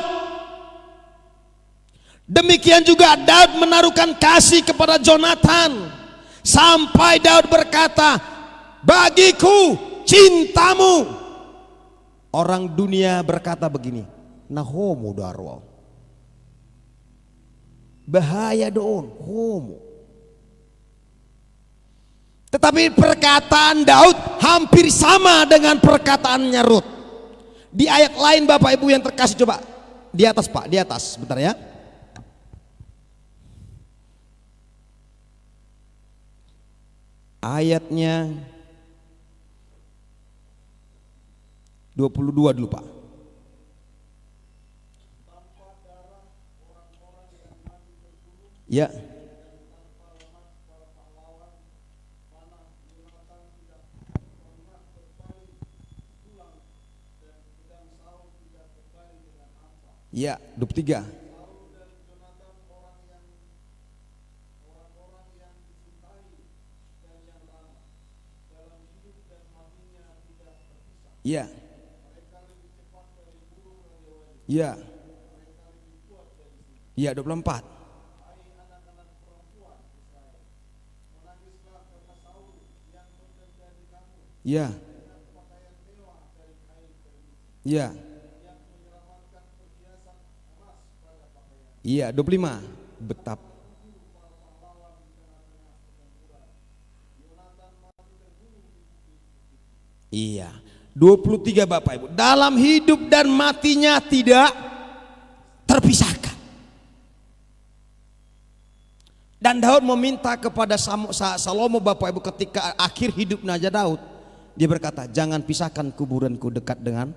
Speaker 3: Demikian juga Daud menaruhkan kasih kepada Jonatan. Sampai Daud berkata, bagiku cintamu. Orang dunia berkata begini, nah homo darwa. Bahaya doon, homo. Tetapi perkataan Daud hampir sama dengan perkataannya Rut. Di ayat lain Bapak Ibu yang terkasih, coba di atas Pak, di atas sebentar ya. Ayatnya 22 dulu Pak. Ya. Ya, 23.
Speaker 4: Iya. Iya. Iya 24. Iya. Iya. Iya 25. Betapa. Iya. 23 Bapak Ibu. Dalam hidup dan matinya tidak terpisahkan. Dan Daud meminta kepada Salomo Bapak Ibu ketika akhir hidupnya aja Daud. Dia berkata, jangan pisahkan kuburanku dekat dengan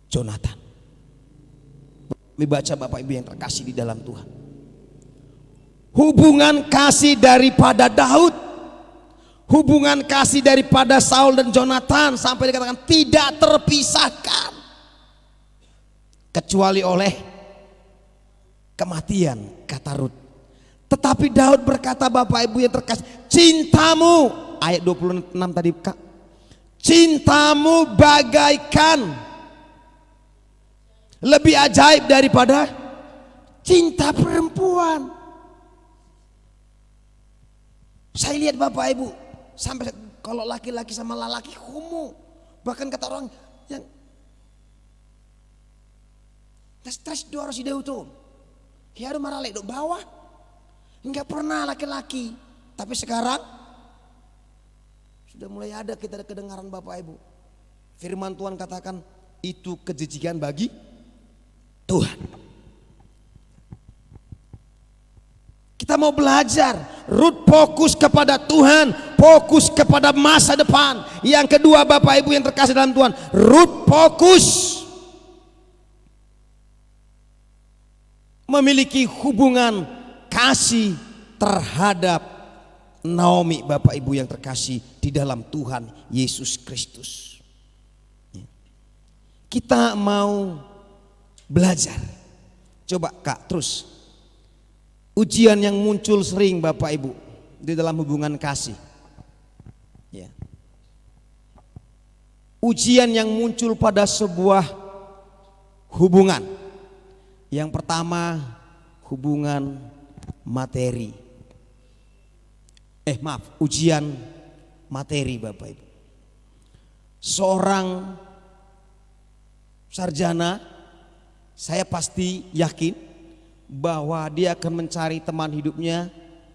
Speaker 4: Jonathan. Dibaca Bapak Ibu yang terkasih di dalam Tuhan. Hubungan kasih daripada Daud, hubungan kasih daripada Saul dan Jonathan sampai dikatakan tidak terpisahkan kecuali oleh kematian, kata Rut. Tetapi Daud berkata Bapak Ibu yang terkasih, cintamu, ayat 26 tadi Kak, cintamu bagaikan lebih ajaib daripada cinta perempuan. Saya lihat Bapak Ibu, sampai kalau laki-laki sama laki homo, bahkan kata orang yang stres dua harus ide itu, hiaru marah lek dok bawah, enggak pernah laki-laki, tapi sekarang sudah mulai ada kita kedengaran Bapak Ibu. Firman Tuhan katakan itu kejijikan bagi Tuhan. Kita mau belajar. Rut fokus kepada Tuhan, fokus kepada masa depan. Yang kedua Bapak Ibu yang terkasih dalam Tuhan, Rut fokus memiliki hubungan kasih terhadap Naomi Bapak Ibu yang terkasih di dalam Tuhan Yesus Kristus. Kita mau belajar. Coba Kak terus. Ujian yang muncul sering Bapak Ibu di dalam hubungan kasih. Ya. Ujian yang muncul pada sebuah hubungan. Yang pertama hubungan materi. Ujian materi Bapak Ibu. Seorang sarjana, saya pasti yakin bahwa dia akan mencari teman hidupnya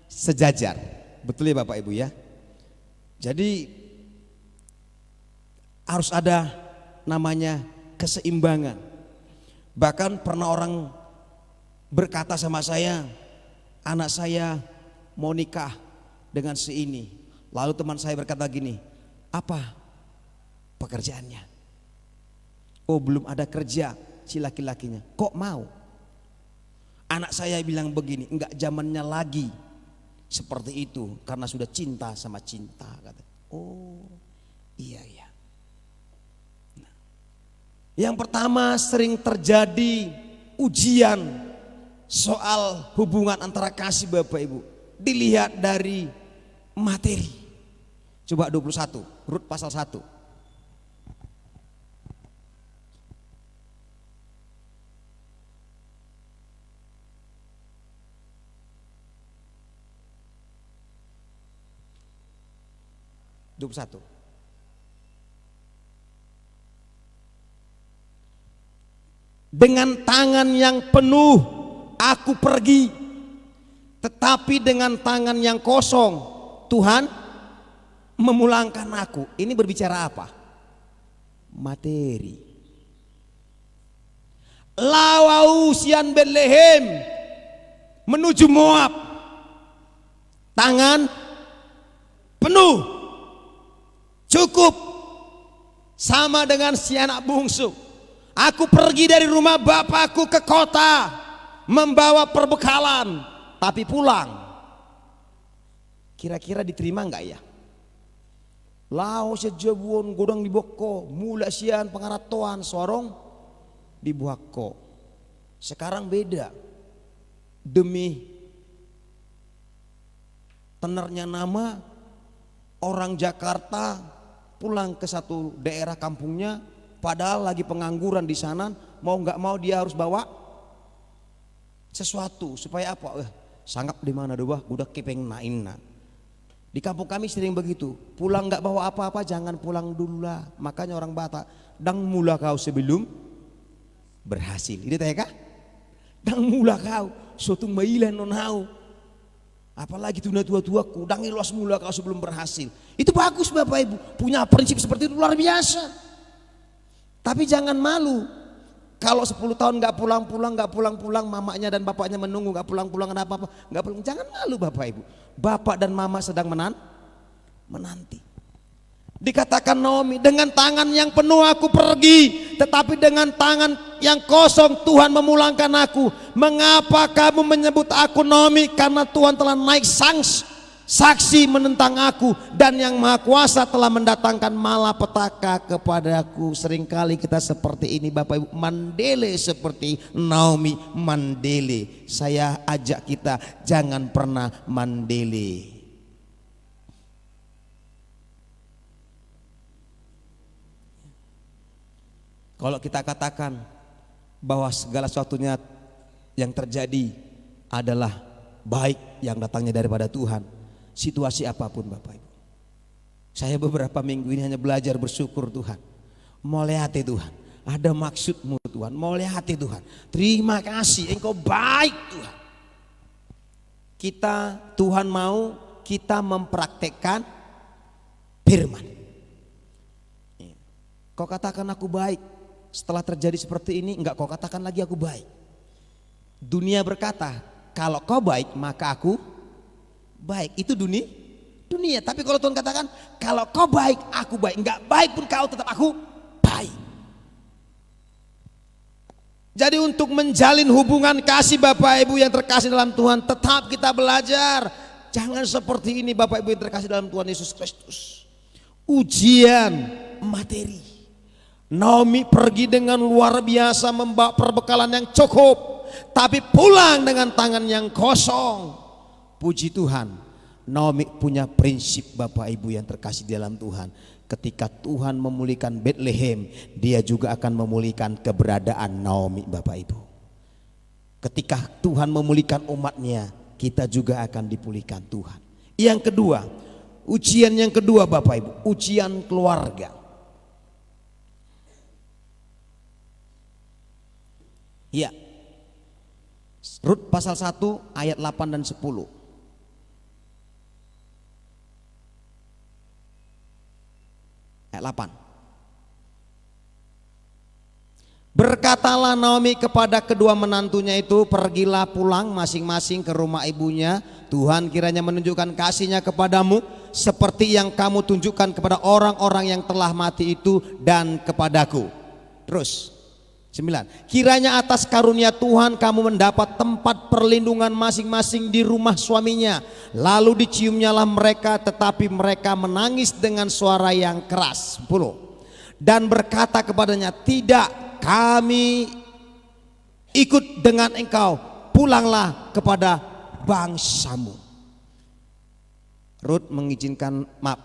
Speaker 4: sejajar. Betul ya Bapak Ibu ya. Jadi harus ada namanya keseimbangan. Bahkan pernah orang berkata sama saya, anak saya mau nikah dengan si ini. Lalu teman saya berkata gini, apa pekerjaannya? Oh belum ada kerja si laki-lakinya. Kok mau? Anak saya bilang begini, enggak zamannya lagi seperti itu karena sudah cinta sama cinta. Kata. Oh iya. Nah, yang pertama sering terjadi ujian soal hubungan antara kasih Bapak Ibu. Dilihat dari materi. Coba 21, Rut pasal 1. Dengan tangan yang penuh aku pergi, tetapi dengan tangan yang kosong Tuhan memulangkan aku. Ini berbicara apa? Materi. Lawau sian Bethlehem menuju Moab, tangan penuh, cukup, sama dengan si anak bungsu. Aku pergi dari rumah bapakku ke kota membawa perbekalan, tapi pulang. Kira-kira diterima enggak ya? Lao sejabuan godang di boko, mula sian pengaratoan sorong di buako. Sekarang beda. Demi tenernya nama orang Jakarta pulang ke satu daerah kampungnya, padahal lagi pengangguran di sana, mau nggak mau dia harus bawa sesuatu supaya apa? Sanggap di mana doa, udah kepeng nainna. Di kampung kami sering begitu, pulang nggak bawa apa-apa jangan pulang dulu lah. Makanya orang Batak, dang mula kau sebelum berhasil. Ini tanya kah? Dang mula kau, suatu mailan non hau. Apalagi tuna tua-tua kudang ilos mula kau sebelum berhasil. Itu bagus Bapak Ibu, punya prinsip seperti itu luar biasa. Tapi jangan malu. Kalau 10 tahun nggak pulang, mamanya dan bapaknya menunggu nggak pulang, kenapa apa? Nggak pulang, jangan malu Bapak Ibu. Bapak dan mama sedang menanti. Dikatakan Naomi, dengan tangan yang penuh aku pergi, tetapi dengan tangan yang kosong Tuhan memulangkan aku. Mengapa kamu menyebut aku Naomi? Karena Tuhan telah naik saksi menentang aku, dan yang Maha Kuasa telah mendatangkan malapetaka kepadaku. Seringkali kita seperti ini Bapak Ibu, mandele seperti Naomi mandele. Saya ajak kita jangan pernah mandele. Kalau kita katakan bahwa segala sesuatunya yang terjadi adalah baik yang datangnya daripada Tuhan, situasi apapun Bapak Ibu. Saya beberapa minggu ini hanya belajar bersyukur Tuhan. Melihat Tuhan, ada maksudmu Tuhan. Melihat Tuhan, terima kasih Engkau baik Tuhan. Tuhan mau kita mempraktekkan firman. Kau katakan aku baik, setelah terjadi seperti ini enggak kau katakan lagi aku baik. Dunia berkata kalau kau baik maka aku baik. Itu dunia. Tapi kalau Tuhan katakan kalau kau baik aku baik, enggak baik pun kau tetap aku baik. Jadi untuk menjalin hubungan kasih Bapak Ibu yang terkasih dalam Tuhan, tetap kita belajar. Jangan seperti ini Bapak Ibu yang terkasih dalam Tuhan Yesus Kristus. Ujian materi. Naomi pergi dengan luar biasa membawa perbekalan yang cukup, tapi pulang dengan tangan yang kosong. Puji Tuhan, Naomi punya prinsip Bapak Ibu yang terkasih di dalam Tuhan. Ketika Tuhan memulihkan Bethlehem, dia juga akan memulihkan keberadaan Naomi Bapak Ibu. Ketika Tuhan memulihkan umatnya, kita juga akan dipulihkan Tuhan. Yang kedua, ujian yang kedua Bapak Ibu, ujian keluarga. Ya, Rut pasal 1 ayat 8 dan 10. Ayat 8. Berkatalah Naomi kepada kedua menantunya itu, pergilah pulang masing-masing ke rumah ibunya. Tuhan kiranya menunjukkan kasih-Nya kepadamu seperti yang kamu tunjukkan kepada orang-orang yang telah mati itu dan kepadaku. Terus 9. Kiranya atas karunia Tuhan kamu mendapat tempat perlindungan masing-masing di rumah suaminya. Lalu diciumnyalah mereka, tetapi mereka menangis dengan suara yang keras. 10. Dan berkata kepadanya, tidak, kami ikut dengan engkau, pulanglah kepada bangsamu.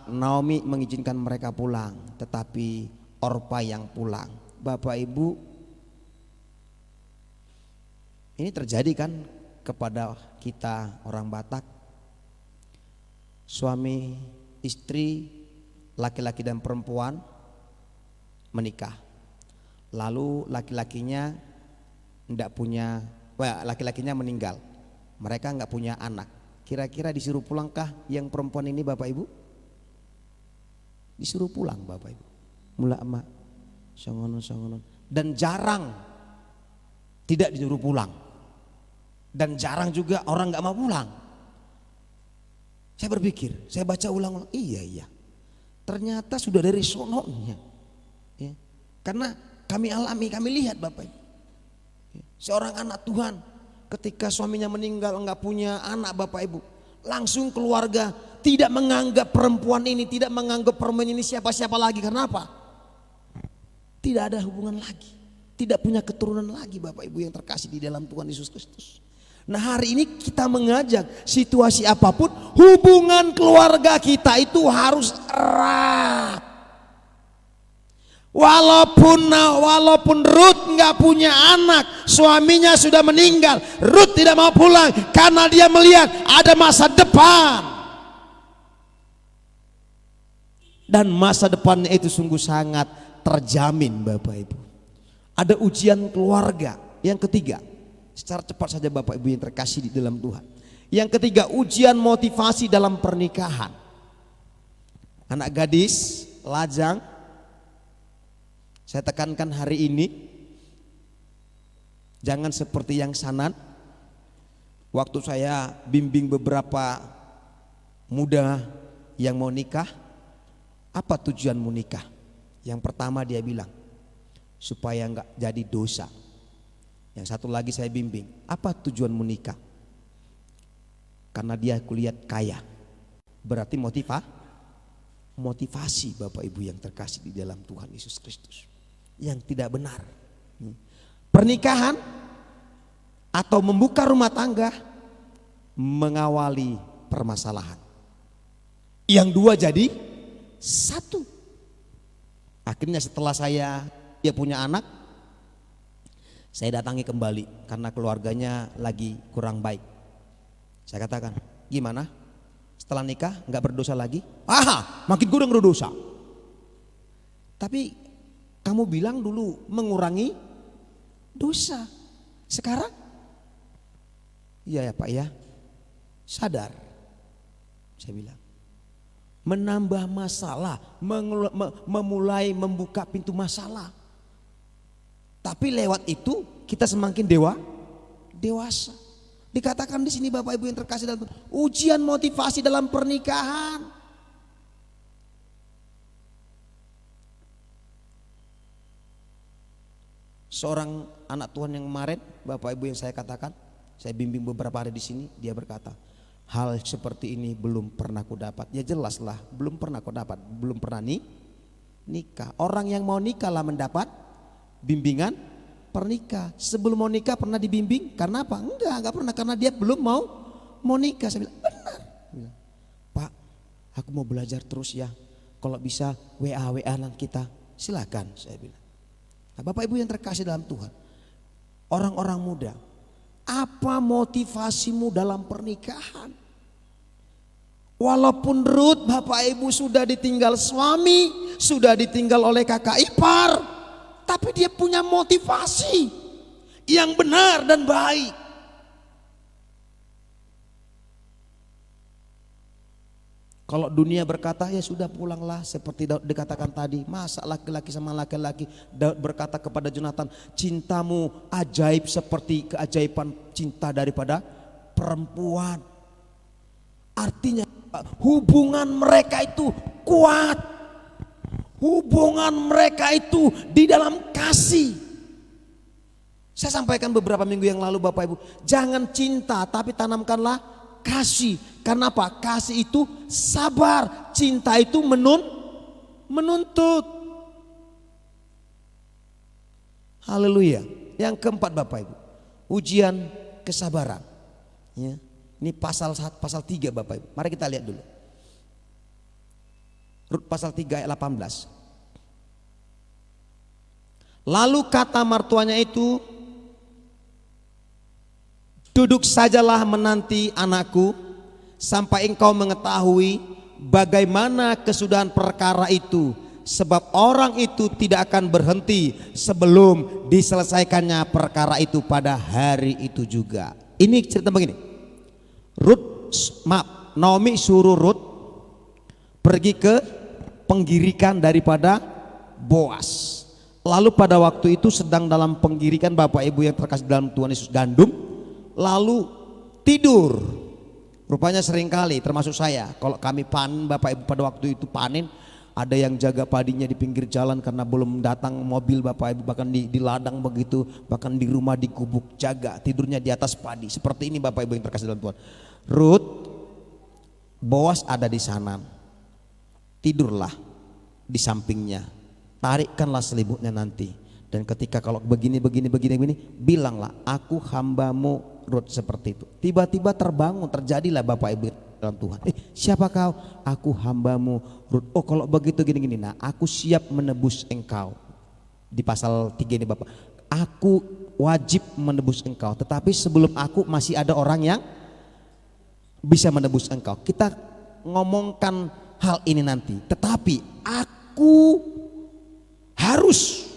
Speaker 4: Naomi mengizinkan mereka pulang, tetapi Orpa yang pulang. Bapak Ibu, ini terjadi kan kepada kita orang Batak. Suami, istri, laki-laki dan perempuan menikah. Lalu laki-lakinya laki-lakinya meninggal. Mereka nggak punya anak. Kira-kira disuruh pulangkah yang perempuan ini Bapak Ibu? Disuruh pulang Bapak Ibu. Mula emak, songonon. Dan jarang tidak disuruh pulang. Dan jarang juga orang gak mau pulang. Saya berpikir, saya baca ulang-ulang, iya. Ternyata sudah dari sononya. Ya. Karena kami alami, kami lihat Bapak Ibu. Ya. Seorang anak Tuhan ketika suaminya meninggal gak punya anak Bapak Ibu, langsung keluarga tidak menganggap perempuan ini, tidak menganggap perempuan ini siapa-siapa lagi. Karena apa? Tidak ada hubungan lagi, tidak punya keturunan lagi Bapak Ibu yang terkasih di dalam Tuhan Yesus Kristus. Nah hari ini kita mengajak situasi apapun, hubungan keluarga kita itu harus erat.
Speaker 3: Walaupun Ruth nggak punya anak, suaminya sudah meninggal, Ruth tidak mau pulang karena dia melihat ada masa depan. Dan masa depannya itu sungguh sangat terjamin, Bapak Ibu. Ada ujian keluarga. Yang ketiga, secara cepat saja Bapak Ibu yang terkasih di dalam Tuhan. Yang ketiga, ujian motivasi dalam pernikahan. Anak gadis, lajang, saya tekankan hari ini, jangan seperti yang Sanan. Waktu saya bimbing beberapa muda yang mau nikah, apa tujuanmu nikah? Yang pertama dia bilang, supaya enggak jadi dosa. Yang satu lagi saya bimbing, apa tujuanmu nikah? Karena dia kulihat kaya. Berarti motivasi Bapak Ibu yang terkasih di dalam Tuhan Yesus Kristus. Yang tidak benar. Pernikahan atau membuka rumah tangga mengawali permasalahan. Yang dua jadi satu. Akhirnya setelah dia punya anak, saya datangi kembali karena keluarganya lagi kurang baik. Saya katakan, gimana? Setelah nikah nggak berdosa lagi? Makin gue udah berdosa. Tapi kamu bilang dulu mengurangi dosa. Sekarang? Iya ya Pak ya. Sadar. Saya bilang. Menambah masalah, memulai membuka pintu masalah. Tapi lewat itu kita semakin dewasa. Dikatakan di sini Bapak Ibu yang terkasih dalam ujian motivasi dalam pernikahan. Seorang anak Tuhan yang kemarin, Bapak Ibu yang saya katakan, saya bimbing beberapa hari di sini, dia berkata, hal seperti ini belum pernah ku dapat. Ya jelaslah, belum pernah ku dapat, belum pernah nikah. Orang yang mau nikah lah mendapat bimbingan pernikah. Sebelum mau nikah pernah dibimbing? Karena apa? Enggak pernah, karena dia belum mau nikah. Saya bilang, benar. Pak, aku mau belajar terus ya. Kalau bisa WA-an kita, silakan, saya bilang. Nah, Bapak Ibu yang terkasih dalam Tuhan, orang-orang muda, apa motivasimu dalam pernikahan? Walaupun Ruth Bapak Ibu sudah ditinggal suami, sudah ditinggal oleh kakak ipar, tapi dia punya motivasi yang benar dan baik. Kalau dunia berkata ya sudah pulanglah, seperti Daud dikatakan tadi, masa laki-laki sama laki-laki. Daud berkata kepada Jonathan, cintamu ajaib seperti keajaiban cinta daripada perempuan. Artinya hubungan mereka itu kuat, hubungan mereka itu di dalam kasih. Saya sampaikan beberapa minggu yang lalu Bapak Ibu, jangan cinta tapi tanamkanlah kasih. Karena apa? Kasih itu sabar, cinta itu menuntut. Haleluya. Yang keempat Bapak Ibu, ujian kesabaran. Ya. Ini pasal 3 Bapak Ibu. Mari kita lihat dulu. Rut pasal 3 ayat 18. Lalu kata mertuanya itu, duduk sajalah menanti anakku, sampai engkau mengetahui bagaimana kesudahan perkara itu, sebab orang itu tidak akan berhenti sebelum diselesaikannya perkara itu pada hari itu juga. Ini cerita begini, Naomi suruh Ruth pergi ke penggirikan daripada Boas. Lalu pada waktu itu sedang dalam penggirikan Bapak Ibu yang terkasih dalam Tuhan Yesus gandum, lalu tidur. Rupanya seringkali termasuk saya, kalau kami panen Bapak Ibu pada waktu itu panen, ada yang jaga padinya di pinggir jalan karena belum datang mobil Bapak Ibu, bahkan di ladang begitu, bahkan di rumah di gubuk jaga, tidurnya di atas padi. Seperti ini Bapak Ibu yang terkasih dalam Tuhan. Ruth, Boas ada di sana, tidurlah di sampingnya, tarikkanlah selimutnya nanti. Dan ketika kalau begini, bilanglah, aku hambamu Ruth, seperti itu. Tiba-tiba terbangun, terjadilah Bapak Ibu dalam Tuhan. Siapa kau? Aku hambamu Ruth. Oh kalau begitu gini. Nah aku siap menebus engkau.
Speaker 4: Di pasal 3 ini Bapak, aku wajib menebus engkau, tetapi sebelum aku masih ada orang yang bisa menebus engkau. Kita ngomongkan hal ini nanti, tetapi aku harus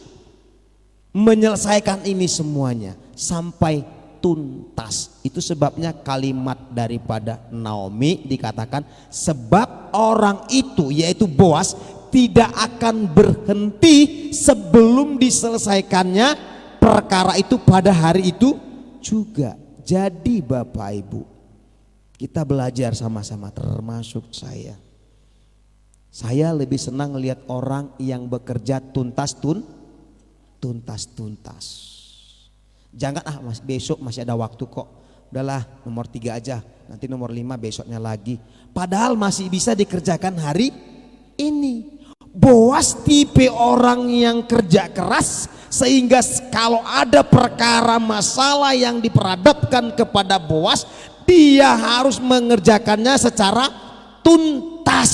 Speaker 4: menyelesaikan ini semuanya sampai tuntas. Itu sebabnya kalimat daripada Naomi dikatakan, sebab orang itu yaitu Boas tidak akan berhenti sebelum diselesaikannya perkara itu pada hari itu juga. Jadi Bapak Ibu, kita belajar sama-sama, termasuk saya. Saya lebih senang lihat orang yang bekerja tuntas. Jangan besok masih ada waktu kok. Udahlah nomor 3 aja, nanti nomor 5 besoknya lagi. Padahal masih bisa dikerjakan hari ini. Boas tipe orang yang kerja keras, sehingga kalau ada perkara masalah yang diperhadapkan kepada Boas, dia harus mengerjakannya secara tuntas.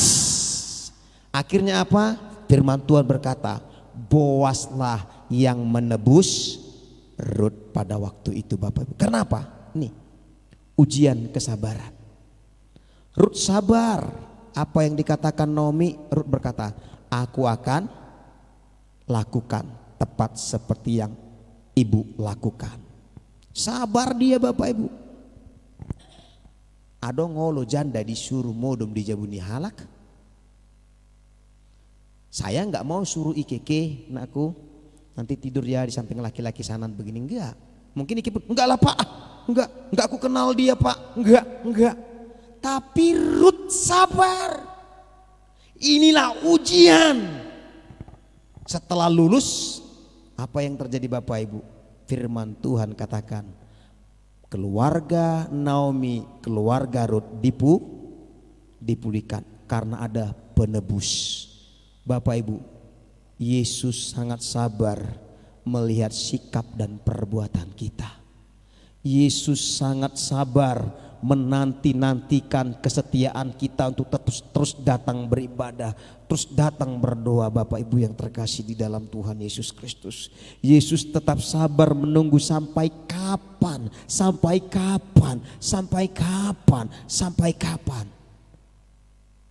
Speaker 4: Akhirnya apa? Firman Tuhan berkata, Boaslah yang menebus Rut pada waktu itu Bapak Ibu. Kenapa? Nih, ujian kesabaran. Rut sabar. Apa yang dikatakan Naomi, Rut berkata, aku akan lakukan tepat seperti yang ibu lakukan. Sabar dia Bapak Ibu. Ado ngolo janda disuruh modom dijabuni halak. Saya nggak mau suruh ikeke nakku nanti tidur ya di samping laki-laki sanan begini, enggak. Mungkin iki enggak lah Pak, enggak aku kenal dia Pak, enggak. Tapi Rut sabar. Inilah ujian. Setelah lulus, apa yang terjadi Bapak Ibu? Firman Tuhan katakan, keluarga Naomi, keluarga Rut dipulihkan karena ada penebus. Bapak Ibu, Yesus sangat sabar melihat sikap dan perbuatan kita. Yesus sangat sabar menanti-nantikan kesetiaan kita untuk terus datang beribadah, terus datang berdoa. Bapak Ibu yang terkasih di dalam Tuhan Yesus Kristus, Yesus tetap sabar menunggu sampai kapan,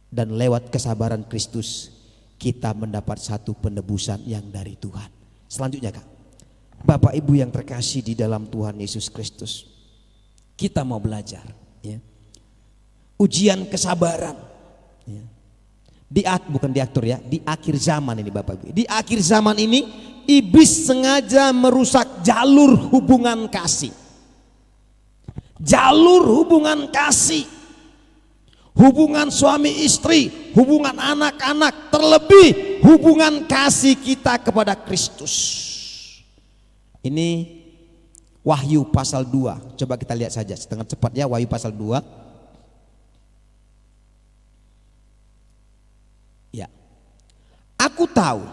Speaker 4: dan lewat kesabaran Kristus kita mendapat satu penebusan yang dari Tuhan. Selanjutnya Kak, Bapak Ibu yang terkasih di dalam Tuhan Yesus Kristus, kita mau belajar ya, ujian kesabaran ya. Bukan diatur ya, di akhir zaman ini Bapak Ibu. Di akhir zaman ini iblis sengaja merusak jalur hubungan kasih. Jalur hubungan kasih, hubungan suami istri, hubungan anak-anak, terlebih hubungan kasih kita kepada Kristus. Ini Wahyu pasal 2. Coba kita lihat saja setengah cepat ya, Wahyu pasal 2. Ya. Aku tahu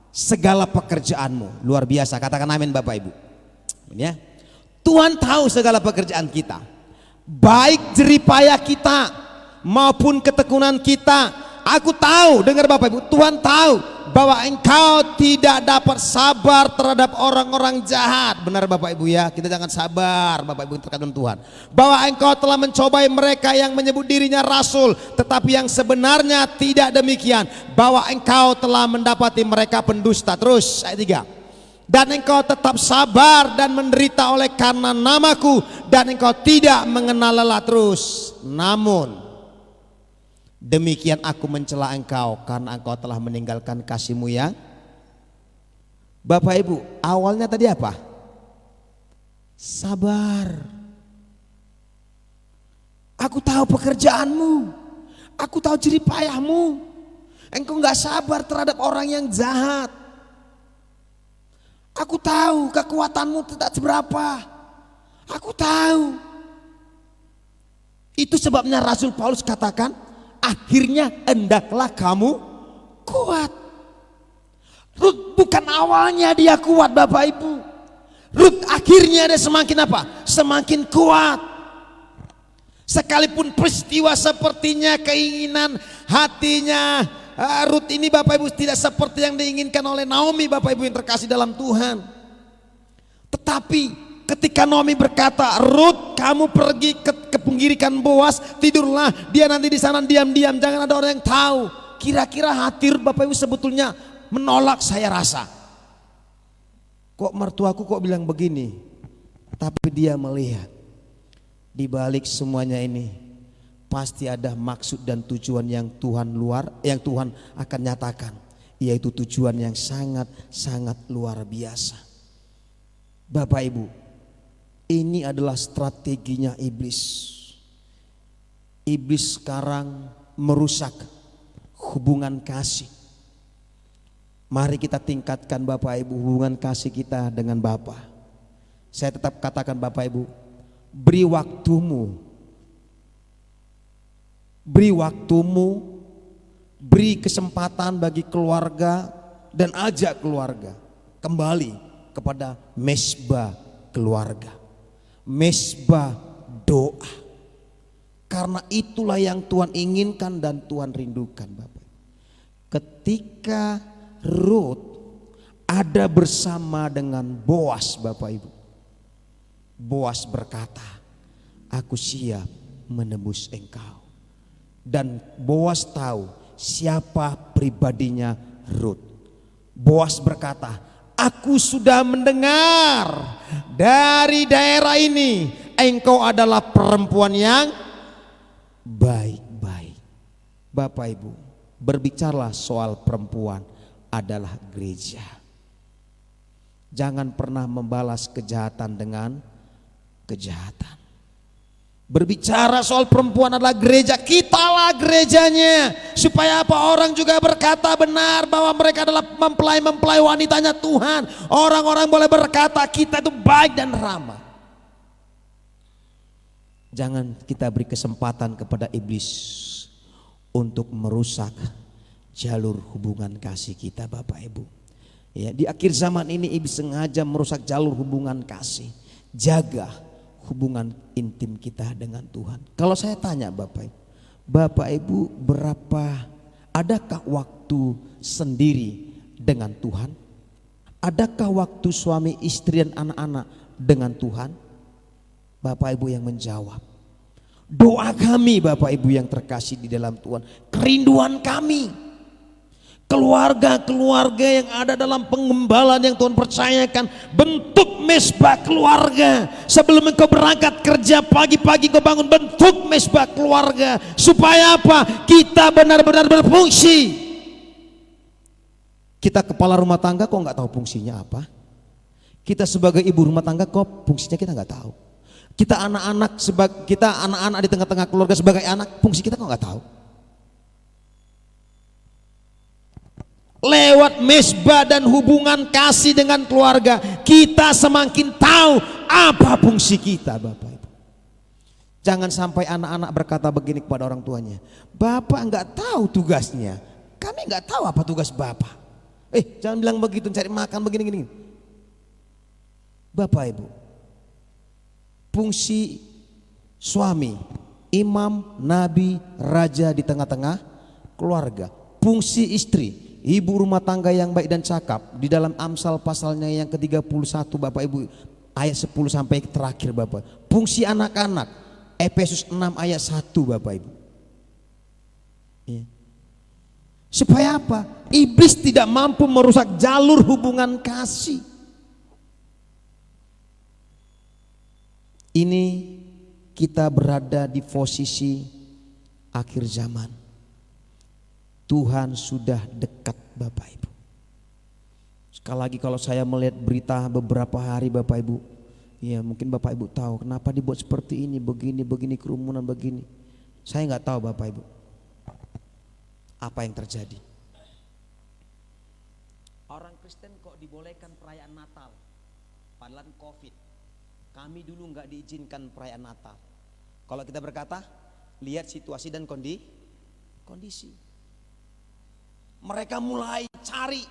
Speaker 4: segala pekerjaanmu. Luar biasa, katakan amin Bapak Ibu. Ya. Tuhan tahu segala pekerjaan kita, baik jeripaya kita maupun ketekunan kita. Aku tahu, dengar Bapak Ibu, Tuhan tahu bahwa engkau tidak dapat sabar terhadap orang-orang jahat. Benar Bapak Ibu ya, kita jangan sabar Bapak Ibu terkadang Tuhan. Bahwa engkau telah mencobai mereka yang menyebut dirinya rasul, tetapi yang sebenarnya tidak demikian. Bahwa engkau telah mendapati mereka pendusta. Terus ayat 3. Dan engkau tetap sabar dan menderita oleh karena namaku, dan engkau tidak mengenal lelah. Terus, namun demikian aku mencela engkau karena engkau telah meninggalkan kasihmu yang. Bapak Ibu, awalnya tadi apa? Sabar. Aku tahu pekerjaanmu, aku tahu jeripayahmu. Engkau gak sabar terhadap orang yang jahat. Aku tahu kekuatanmu tidak seberapa. Aku tahu. Itu sebabnya Rasul Paulus katakan, akhirnya hendaklah kamu kuat. Rut bukan awalnya dia kuat Bapak Ibu. Rut akhirnya dia semakin apa? Semakin kuat. Sekalipun peristiwa sepertinya keinginan hatinya
Speaker 3: Rut ini Bapak Ibu tidak seperti yang diinginkan oleh Naomi, Bapak Ibu yang terkasih dalam Tuhan. Tetapi ketika Naomi berkata, Rut kamu pergi ke penggirikan Boas, tidurlah, dia nanti di sana diam-diam, jangan ada orang yang tahu. Kira-kira hati Rut Bapak Ibu sebetulnya menolak, saya rasa. Kok mertuaku kok bilang begini? Tapi dia melihat di balik semuanya ini pasti ada maksud dan tujuan yang Tuhan akan nyatakan, yaitu tujuan yang sangat luar biasa. Bapak Ibu, ini adalah strateginya iblis. Iblis sekarang merusak hubungan kasih. Mari kita tingkatkan Bapak Ibu hubungan kasih kita dengan Bapa. Saya tetap katakan Bapak Ibu, beri waktumu, beri kesempatan bagi keluarga dan ajak keluarga kembali kepada mesbah keluarga, mesbah doa. Karena itulah yang Tuhan inginkan dan Tuhan rindukan Bapak. Ketika Rut ada bersama dengan Boas Bapak Ibu, Boas berkata, aku siap menebus engkau. Dan Boas tahu siapa pribadinya Rut. Boas berkata, aku sudah mendengar dari daerah ini engkau adalah perempuan yang baik-baik. Bapak Ibu, berbicaralah soal perempuan adalah gereja. Jangan pernah membalas kejahatan dengan kejahatan. Berbicara soal perempuan adalah gereja, kitalah gerejanya. Supaya apa? Orang juga berkata benar bahwa mereka adalah mempelai wanitanya Tuhan. Orang-orang boleh berkata kita itu baik dan ramah. Jangan kita beri kesempatan kepada iblis untuk merusak jalur hubungan kasih kita Bapak Ibu. Ya, di akhir zaman ini iblis sengaja merusak jalur hubungan kasih. Jaga hubungan intim kita dengan Tuhan. Kalau saya tanya Bapak Ibu adakah waktu sendiri dengan Tuhan? Adakah waktu suami istri dan anak-anak dengan Tuhan? Bapak Ibu yang menjawab. Doa kami Bapak Ibu yang terkasih di dalam Tuhan, kerinduan kami, keluarga-keluarga yang ada dalam pengembalaan yang Tuhan percayakan, bentuk mesbah keluarga. Sebelum engkau berangkat kerja pagi-pagi kau bangun, bentuk mesbah keluarga. Supaya apa? Kita benar-benar berfungsi. Kita kepala rumah tangga kok nggak tahu fungsinya apa? Kita sebagai ibu rumah tangga kok fungsinya kita nggak tahu? Kita anak-anak di tengah-tengah keluarga sebagai anak, fungsi kita kok nggak tahu? Lewat mesbah dan hubungan kasih dengan keluarga, kita semakin tahu apa fungsi kita Bapak Ibu. Jangan sampai anak-anak berkata begini kepada orang tuanya, Bapak nggak tahu tugasnya, kami nggak tahu apa tugas Bapak. Jangan bilang begitu, cari makan begini-gini. Bapak Ibu, fungsi suami, imam, nabi, raja di tengah-tengah keluarga. Fungsi istri, ibu rumah tangga yang baik dan cakap. Di dalam Amsal pasalnya yang ke-31 Bapak Ibu, ayat 10 sampai terakhir Bapak. Fungsi anak-anak, Efesus 6 ayat 1 Bapak Ibu. Ya. Supaya apa? Iblis tidak mampu merusak jalur hubungan kasih. Ini kita berada di posisi akhir zaman. Tuhan sudah dekat Bapak Ibu. Sekali lagi kalau saya melihat berita beberapa hari Bapak Ibu, ya mungkin Bapak Ibu tahu kenapa dibuat seperti ini, begini kerumunan begini. Saya nggak tahu Bapak Ibu apa yang terjadi. Orang Kristen kok dibolehkan perayaan Natal, padahal COVID. Kami dulu nggak diizinkan perayaan Natal. Kalau kita berkata, lihat situasi dan kondisi. Mereka mulai cari.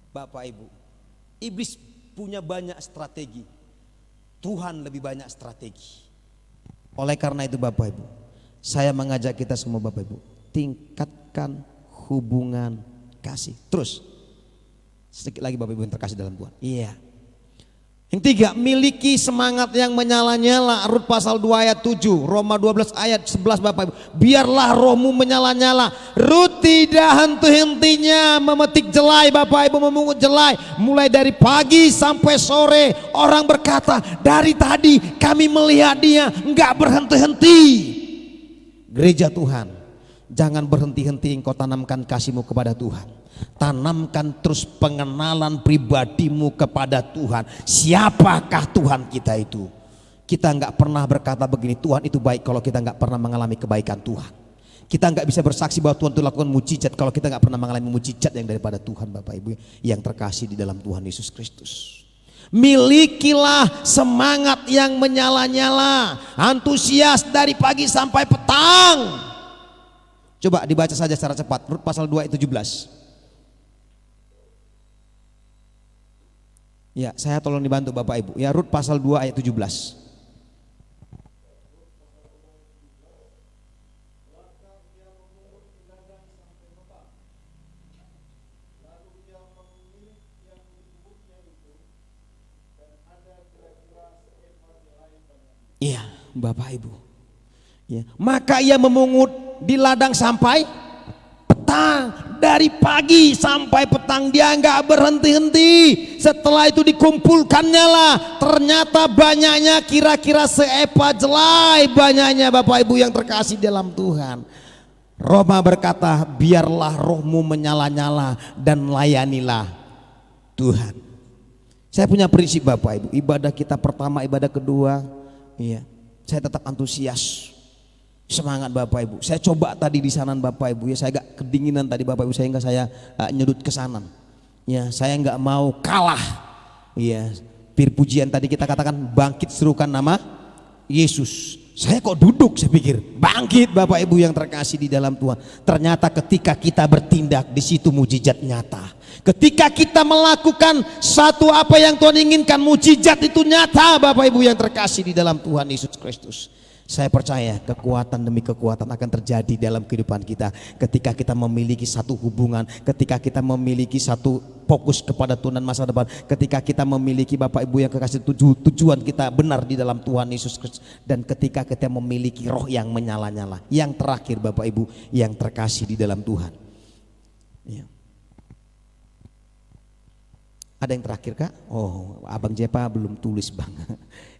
Speaker 3: Bapak Ibu, iblis punya banyak strategi. Tuhan lebih banyak strategi. Oleh karena itu Bapak Ibu,
Speaker 4: Saya mengajak kita semua Bapak Ibu, tingkatkan hubungan kasih. Terus, sedikit lagi Bapak Ibu yang terkasih dalam Tuhan. Iya. Yang tiga, miliki semangat yang menyala-nyala. Rut pasal 2 ayat 7, Roma 12 ayat 11 Bapak Ibu. Biarlah rohmu menyala-nyala. Rut tidak henti-hentinya memetik jelai Bapak Ibu, memungut jelai. Mulai dari pagi sampai sore. Orang berkata, dari tadi kami melihat dia enggak berhenti-henti. Gereja Tuhan, jangan berhenti-henti engkau tanamkan kasihmu kepada Tuhan. Tanamkan terus pengenalan pribadimu kepada Tuhan. Siapakah Tuhan kita itu? Kita nggak pernah berkata begini, Tuhan itu baik, kalau kita nggak pernah mengalami kebaikan Tuhan. Kita nggak bisa bersaksi bahwa Tuhan itu lakukan mujizat kalau kita nggak pernah mengalami mujizat yang daripada Tuhan Bapak Ibu yang terkasih di dalam Tuhan Yesus Kristus. Milikilah semangat yang menyala-nyala, antusias dari pagi sampai petang. Coba dibaca saja secara cepat, Rut pasal 2 ayat 17. Ya, saya tolong dibantu Bapak Ibu. Ya, Rut pasal 2 ayat 17. Iya, Bapak Ibu. Ya, maka ia memungut di ladang sampai petang. Dari pagi sampai petang dia nggak berhenti-henti. Setelah itu dikumpulkannya lah, ternyata banyaknya kira-kira seepa jelai, banyaknya Bapak Ibu yang terkasih dalam Tuhan. Roma berkata, biarlah rohmu menyala-nyala dan layanilah Tuhan. Saya punya prinsip Bapak Ibu, ibadah kita pertama, ibadah kedua, iya, saya tetap antusias. Semangat Bapak Ibu. Saya coba tadi di sana Bapak Ibu ya, saya agak kedinginan tadi Bapak Ibu sehingga saya nyedut ke sana. Ya, saya nggak mau kalah. Ya, pir pujian tadi kita katakan bangkit serukan nama Yesus. Saya kok duduk, saya pikir bangkit Bapak Ibu yang terkasih di dalam Tuhan. Ternyata ketika kita bertindak di situ mujizat nyata. Ketika kita melakukan satu apa yang Tuhan inginkan, mujizat itu nyata Bapak Ibu yang terkasih di dalam Tuhan Yesus Kristus. Saya percaya kekuatan demi kekuatan akan terjadi dalam kehidupan kita ketika kita memiliki satu hubungan, ketika kita memiliki satu fokus kepada Tuhan dan masa depan, ketika kita memiliki Bapak Ibu yang kekasih tujuan kita benar di dalam Tuhan Yesus Kristus, dan ketika kita memiliki roh yang menyala-nyala. Yang terakhir Bapak Ibu yang terkasih di dalam Tuhan. Ya. Ada yang terakhir Kak? Oh, Abang Jepa belum tulis Bang.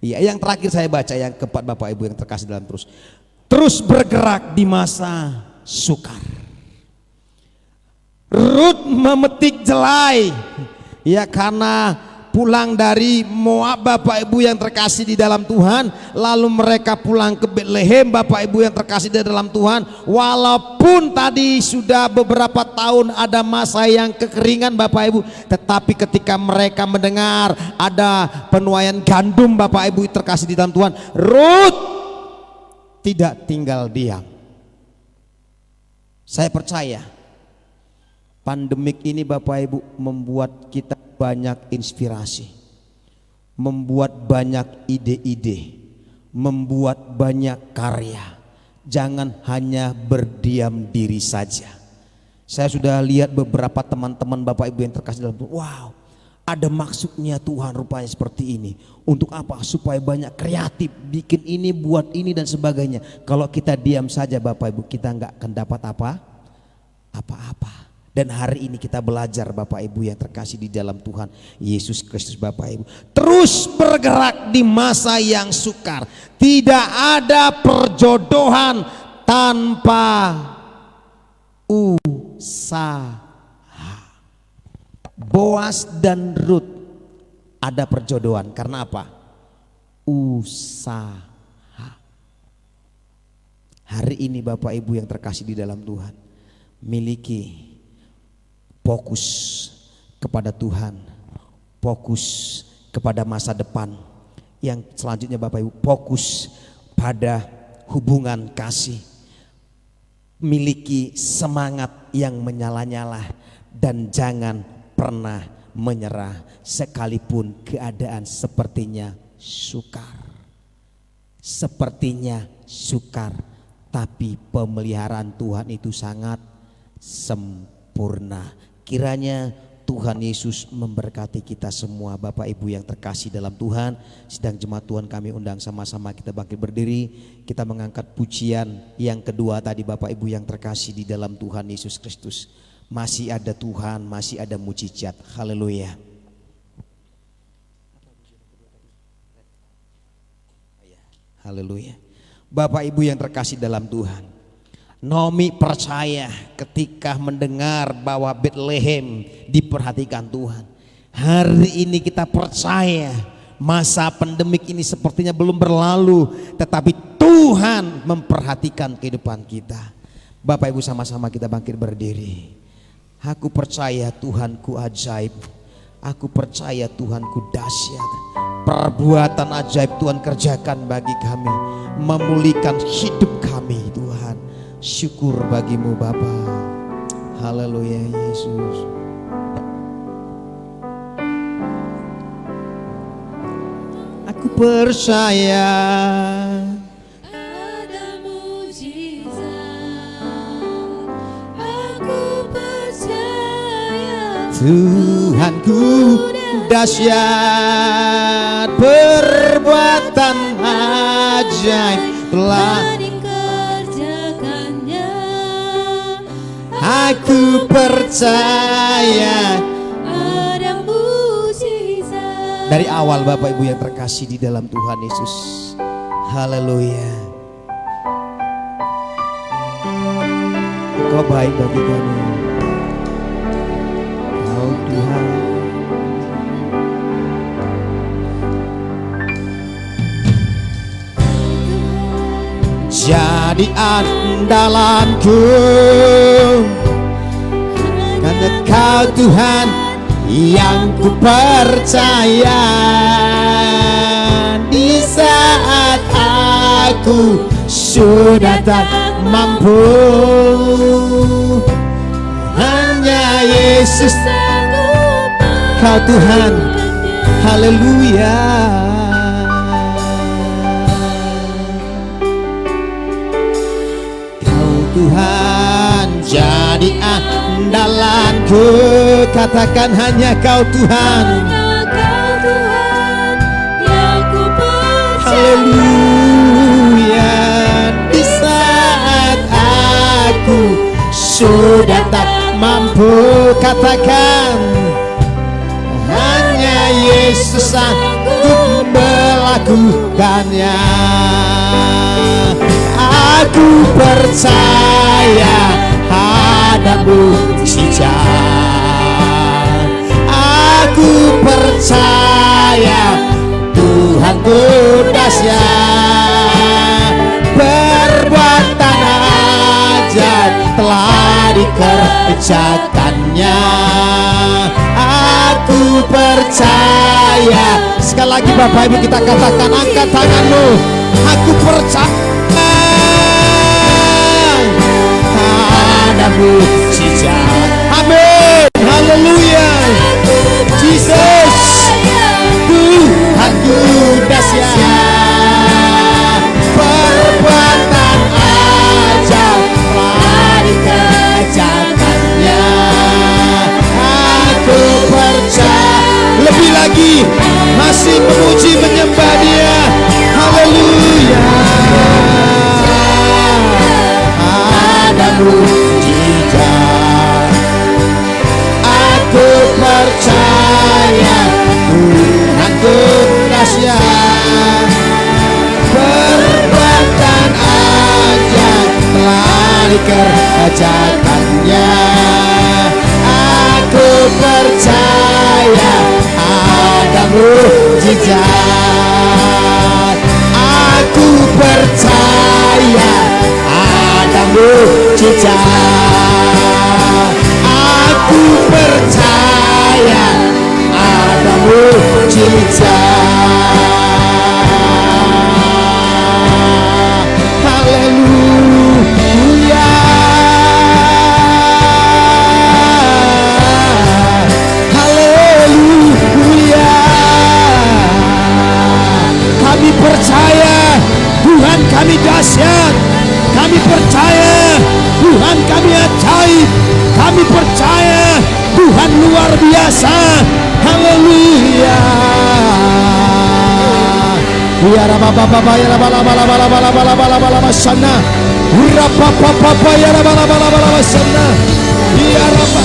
Speaker 4: Iya, yang terakhir saya baca yang keempat Bapak Ibu yang terkasih dalam terus bergerak di masa sukar. Rut memetik jelai, ya karena pulang dari Moab Bapak Ibu yang terkasih di dalam Tuhan, lalu mereka pulang ke Betlehem Bapak Ibu yang terkasih di dalam Tuhan. Walaupun tadi sudah beberapa tahun ada masa yang kekeringan Bapak Ibu, tetapi ketika mereka mendengar ada penuaian gandum Bapak Ibu terkasih di dalam Tuhan, Rut tidak tinggal diam. Saya percaya pandemik ini Bapak Ibu membuat kita banyak inspirasi, membuat banyak ide-ide, membuat banyak karya. Jangan hanya berdiam diri saja. Saya sudah lihat beberapa teman-teman Bapak Ibu yang terkasih dalam Tuhan. Wow, ada maksudnya Tuhan rupanya seperti ini. Untuk apa? Supaya banyak kreatif, bikin ini, buat ini dan sebagainya. Kalau kita diam saja Bapak Ibu, kita nggak akan dapat apa-apa. Dan hari ini kita belajar Bapak Ibu yang terkasih di dalam Tuhan Yesus Kristus Bapak Ibu. Terus bergerak di masa yang sukar. Tidak ada perjodohan tanpa usaha. Boas dan Rut ada perjodohan karena apa? Usaha. Hari ini Bapak Ibu yang terkasih di dalam Tuhan, miliki fokus kepada Tuhan, fokus kepada masa depan. Yang selanjutnya Bapak Ibu, fokus pada hubungan kasih. Miliki semangat yang menyala-nyala dan jangan pernah menyerah sekalipun keadaan sepertinya sukar. Sepertinya sukar, tapi pemeliharaan Tuhan itu sangat sempurna. Kiranya Tuhan Yesus memberkati kita semua. Bapak Ibu yang terkasih dalam Tuhan, sidang jemaat Tuhan kami undang sama-sama kita bangkit berdiri. Kita mengangkat pujian yang kedua tadi, Bapak Ibu yang terkasih di dalam Tuhan Yesus Kristus. Masih ada Tuhan, masih ada mujizat. Haleluya. Haleluya. Bapak Ibu yang terkasih dalam Tuhan, Naomi percaya ketika mendengar bahwa Bethlehem diperhatikan Tuhan. Hari ini kita percaya masa pandemik ini sepertinya belum berlalu, tetapi Tuhan memperhatikan kehidupan kita. Bapak Ibu sama-sama kita bangkit berdiri. Aku percaya Tuhanku ajaib. Aku percaya Tuhanku dahsyat. Perbuatan ajaib Tuhan kerjakan bagi kami, memulihkan hidup kami Tuhan. Syukur bagimu Bapa. Haleluya Yesus. Aku percaya
Speaker 2: ada mujizat. Aku percaya
Speaker 3: Tuhanku dahsyat, perbuatan ajaib telah
Speaker 2: dikerjakannya.
Speaker 3: aku percaya.
Speaker 2: Ada mujizat.
Speaker 4: dari awal Bapak Ibu yang terkasih di dalam Tuhan Yesus. Haleluya. Engkau baik bagi kami. Kau Tuhan.
Speaker 3: Jadi andalanku, karena Kau Tuhan yang ku percaya. Di saat aku sudah tak mampu, hanya Yesus Kau Tuhan. Haleluya. Tuhan jadi andalanku, katakan hanya Kau Tuhan. Haleluya. Di saat aku sudah tak mampu, katakan hanya Yesus sanggup melakukannya. Aku percaya ada mujizat. Aku percaya Tuhanku dahsyat, perbuatan ajaib telah dikerjakannya. Aku percaya. Sekali lagi Bapak Ibu kita katakan, angkat tanganmu. Aku percaya ada mujizat. Amin. Haleluya. Jesus, Tuhanku dahsyat, perbuatan ajaib telah dikerjakannya. Aku percaya. Lebih lagi masih memuji menyembah Dia. Haleluya. Ada mujizat. Aku percaya Tuhanku dahsyat, perbuatan ajaib telah dikerjakannya. Aku percaya ada mujizat. Aku percaya ada mujizat. Aku percaya ada mujizat. Haleluya. Haleluya. Kami percaya Tuhan kami dahsyat. Kami percaya Tuhan luar biasa. Haleluya. Ya rababa ya rabala sana. Urapapa ya rabala sana. Ya rabba.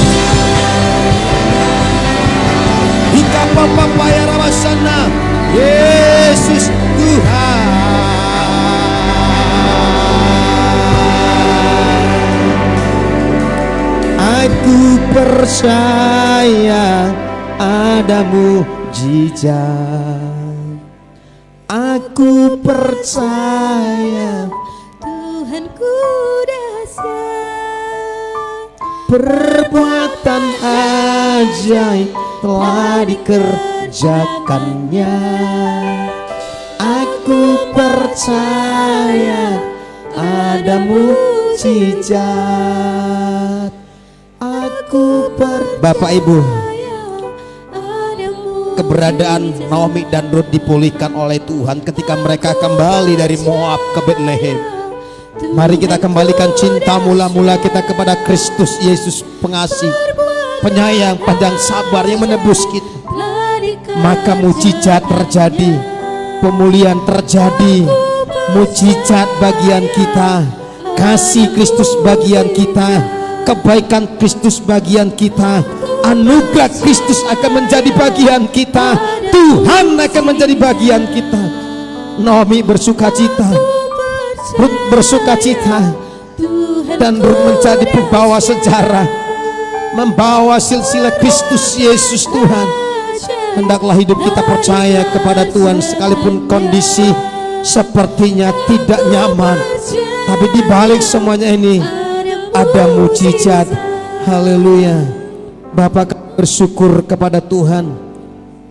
Speaker 3: Ika papa ya rabala sana. Yesus Tuhan. Aku percaya ada mujizat. Aku percaya
Speaker 2: Tuhanku dahsyat,
Speaker 3: perbuatan ajaib telah dikerjakannya. Aku percaya ada mujizat. Bapak Ibu, keberadaan Naomi dan Rut dipulihkan oleh Tuhan ketika mereka kembali dari Moab ke Bethlehem. Mari kita kembalikan cinta mula-mula kita kepada Kristus Yesus, pengasih, penyayang, panjang sabar yang menebus kita. Maka mujizat terjadi, pemulihan terjadi, mujizat bagian kita, kasih Kristus bagian kita, kebaikan Kristus bagian kita, anugerah Kristus akan menjadi bagian kita, Tuhan akan menjadi bagian kita. Naomi bersukacita, Rut bersukacita, dan Rut menjadi pembawa sejarah, membawa silsilah Kristus Yesus. Tuhan, hendaklah hidup kita percaya kepada Tuhan sekalipun kondisi sepertinya tidak nyaman, tapi di balik semuanya ini ada mujizat. Haleluya. Bapak bersyukur kepada Tuhan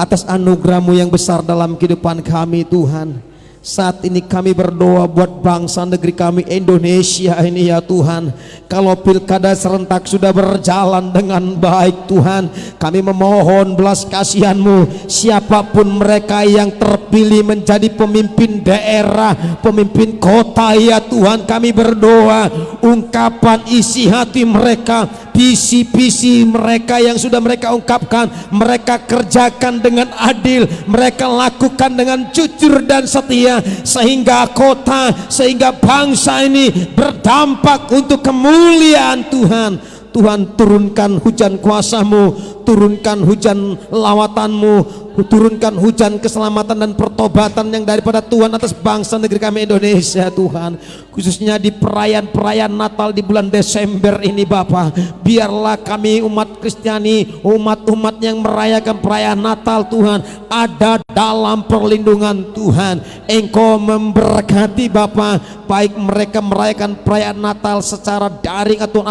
Speaker 3: atas anugerah-Mu yang besar dalam kehidupan kami. Tuhan, saat ini kami berdoa buat bangsa negeri kami Indonesia ini ya Tuhan. Kalau pilkada serentak sudah berjalan dengan baik Tuhan, kami memohon belas kasihan-Mu, siapapun mereka yang terpilih menjadi pemimpin daerah, pemimpin kota ya Tuhan, kami berdoa ungkapan isi hati mereka, visi-visi mereka yang sudah mereka ungkapkan, mereka kerjakan dengan adil, mereka lakukan dengan jujur dan setia, sehingga kota, sehingga bangsa ini berdampak untuk kemuliaan Tuhan. Tuhan, turunkan hujan kuasa-Mu, turunkan hujan lawatan-Mu, turunkan hujan keselamatan dan pertobatan yang daripada Tuhan atas bangsa negeri kami Indonesia Tuhan, khususnya di perayaan-perayaan Natal di bulan Desember ini Bapa. Biarlah kami umat Kristiani, umat-umat yang merayakan perayaan Natal Tuhan, ada dalam perlindungan Tuhan. Engkau memberkati Bapa, baik mereka merayakan perayaan Natal secara daring atau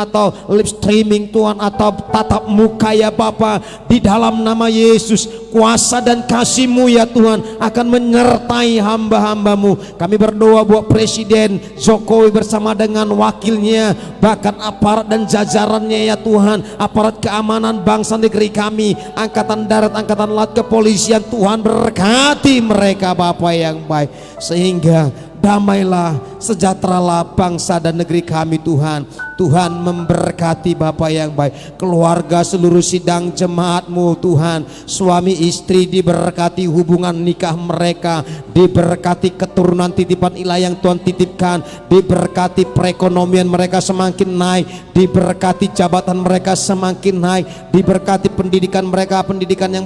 Speaker 3: live streaming Tuhan, atau tatap muka ya Bapa, di dalam nama Yesus kuasa dan kasih-Mu ya Tuhan akan menyertai hamba-hamba-Mu. Kami berdoa buat Presiden Jokowi bersama dengan wakilnya, bahkan aparat dan jajarannya ya Tuhan, aparat keamanan bangsa negeri kami, angkatan darat, angkatan laut, kepolisian. Tuhan berkati mereka Bapa yang baik, sehingga damailah, sejahteralah bangsa dan negeri kami Tuhan. Tuhan memberkati Bapa yang baik, keluarga seluruh sidang jemaat-Mu Tuhan, suami istri diberkati hubungan nikah mereka, diberkati keturunan titipan ilahi yang Tuhan titipkan, diberkati perekonomian mereka semakin naik, diberkati jabatan mereka semakin naik, diberkati pendidikan mereka, pendidikan yang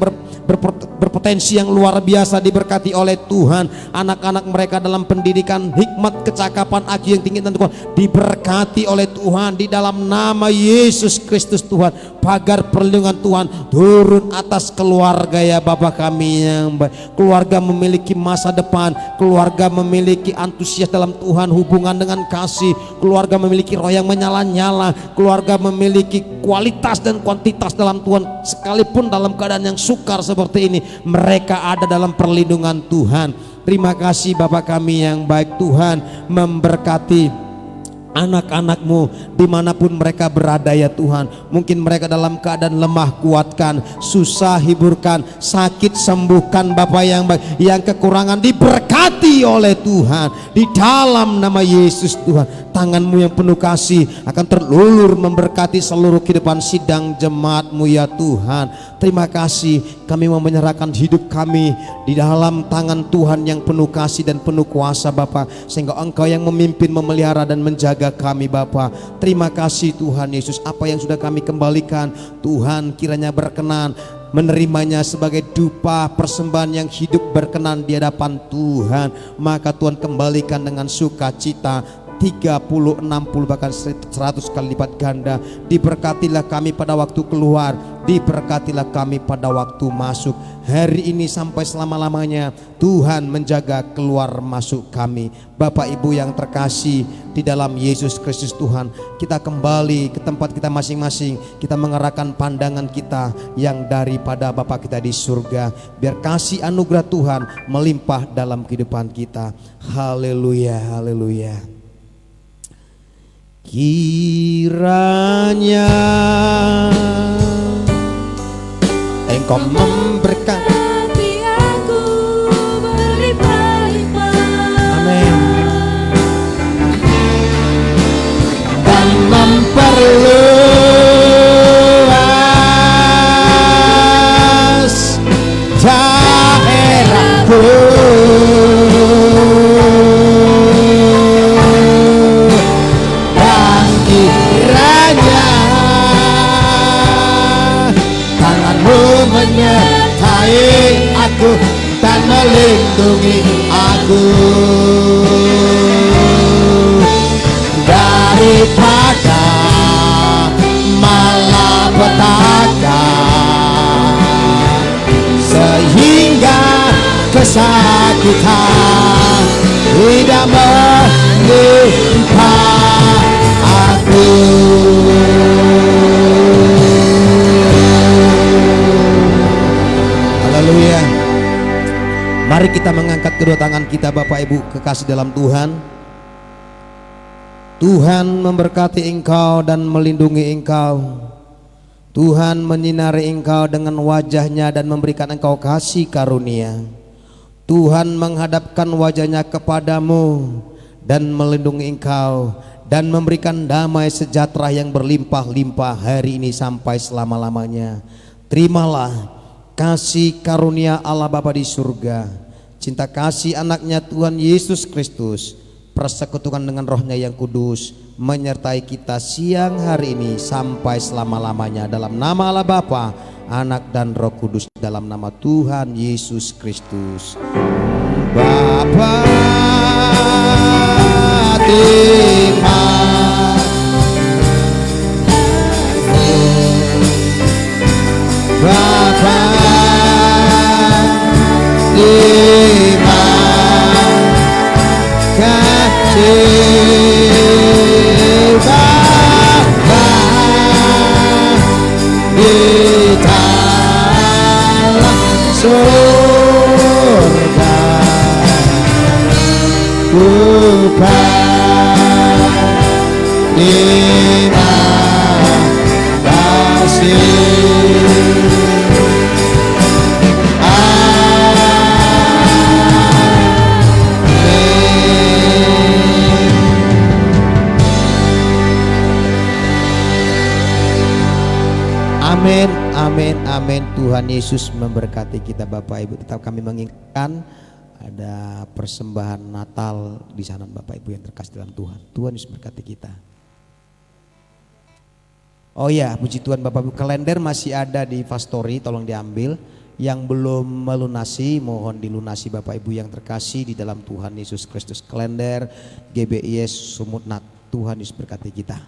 Speaker 3: berpotensi yang luar biasa diberkati oleh Tuhan. Anak-anak mereka dalam pendidikan hikmat, kecakapan, IQ yang tinggi dan Tuhan diberkati oleh Tuhan di dalam nama Yesus Kristus. Tuhan, pagar perlindungan Tuhan turun atas keluarga ya Bapa kami yang baik. Keluarga memiliki masa depan, keluarga memiliki antusias dalam Tuhan, hubungan dengan kasih, keluarga memiliki roh yang menyala-nyala, keluarga memiliki kualitas dan kuantitas dalam Tuhan. Sekalipun dalam keadaan yang sukar seperti ini, mereka ada dalam perlindungan Tuhan. Terima kasih Bapa kami yang baik. Tuhan memberkati anak-anak-Mu dimanapun mereka berada ya Tuhan. Mungkin mereka dalam keadaan lemah, kuatkan, susah hiburkan, sakit sembuhkan Bapa yang baik, yang kekurangan diberkati oleh Tuhan di dalam nama Yesus. Tuhan, tangan-Mu yang penuh kasih akan terlulur memberkati seluruh kehidupan sidang jemaat-Mu ya Tuhan. Terima kasih, kami mau menyerahkan hidup kami di dalam tangan Tuhan yang penuh kasih dan penuh kuasa Bapa, sehingga Engkau yang memimpin, memelihara dan menjaga kami Bapa. Terima kasih Tuhan Yesus, apa yang sudah kami kembalikan Tuhan kiranya berkenan menerimanya sebagai dupa persembahan yang hidup berkenan di hadapan Tuhan. Maka Tuhan kembalikan dengan sukacita 30, 60 bahkan 100 kali lipat ganda. Diberkatilah kami pada waktu keluar, diberkatilah kami pada waktu masuk. Hari ini sampai selama-lamanya Tuhan menjaga keluar masuk kami. Bapak Ibu yang terkasih di dalam Yesus Kristus Tuhan, kita kembali ke tempat kita masing-masing. Kita mengerahkan pandangan kita yang daripada Bapa kita di surga. Biar kasih anugerah Tuhan melimpah dalam kehidupan kita. Haleluya, haleluya. Kiranya Engkau memberkati
Speaker 2: aku berlimpah-limpah.
Speaker 3: Amin. Dan memperluas daerahku. Menyertai aku dan melindungi aku daripada malapetaka, sehingga kesakitan tidak menimpa aku. Haleluya. Mari kita mengangkat kedua tangan kita Bapak Ibu kekasih dalam Tuhan. Tuhan memberkati engkau dan melindungi engkau. Tuhan menyinari engkau dengan wajahnya dan memberikan engkau kasih karunia. Tuhan menghadapkan wajahnya kepadamu dan melindungi engkau dan memberikan damai sejahtera yang berlimpah-limpah hari ini sampai selama-lamanya. Terimalah kasih karunia Allah Bapa di surga, cinta kasih anaknya Tuhan Yesus Kristus, persekutuan dengan rohnya yang kudus menyertai kita siang hari ini sampai selama-lamanya. Dalam nama Allah Bapa, Anak dan Roh Kudus, dalam nama Tuhan Yesus Kristus. Bapa terima Bapa terima kasih Bapa di dalam surga, Bapa terima kasih. Amin, amin, amin. Tuhan Yesus memberkati kita Bapak Ibu. Tetap kami mengingatkan ada persembahan Natal di sana Bapak Ibu yang terkasih dalam Tuhan. Tuhan Yesus memberkati kita. Oh ya, puji Tuhan Bapak Ibu, kalender masih ada di Fastori, tolong diambil. Yang belum melunasi mohon dilunasi Bapak Ibu yang terkasih di dalam Tuhan Yesus Kristus. Kalender GBIS Sumutnat. Tuhan Yesus berkati kita.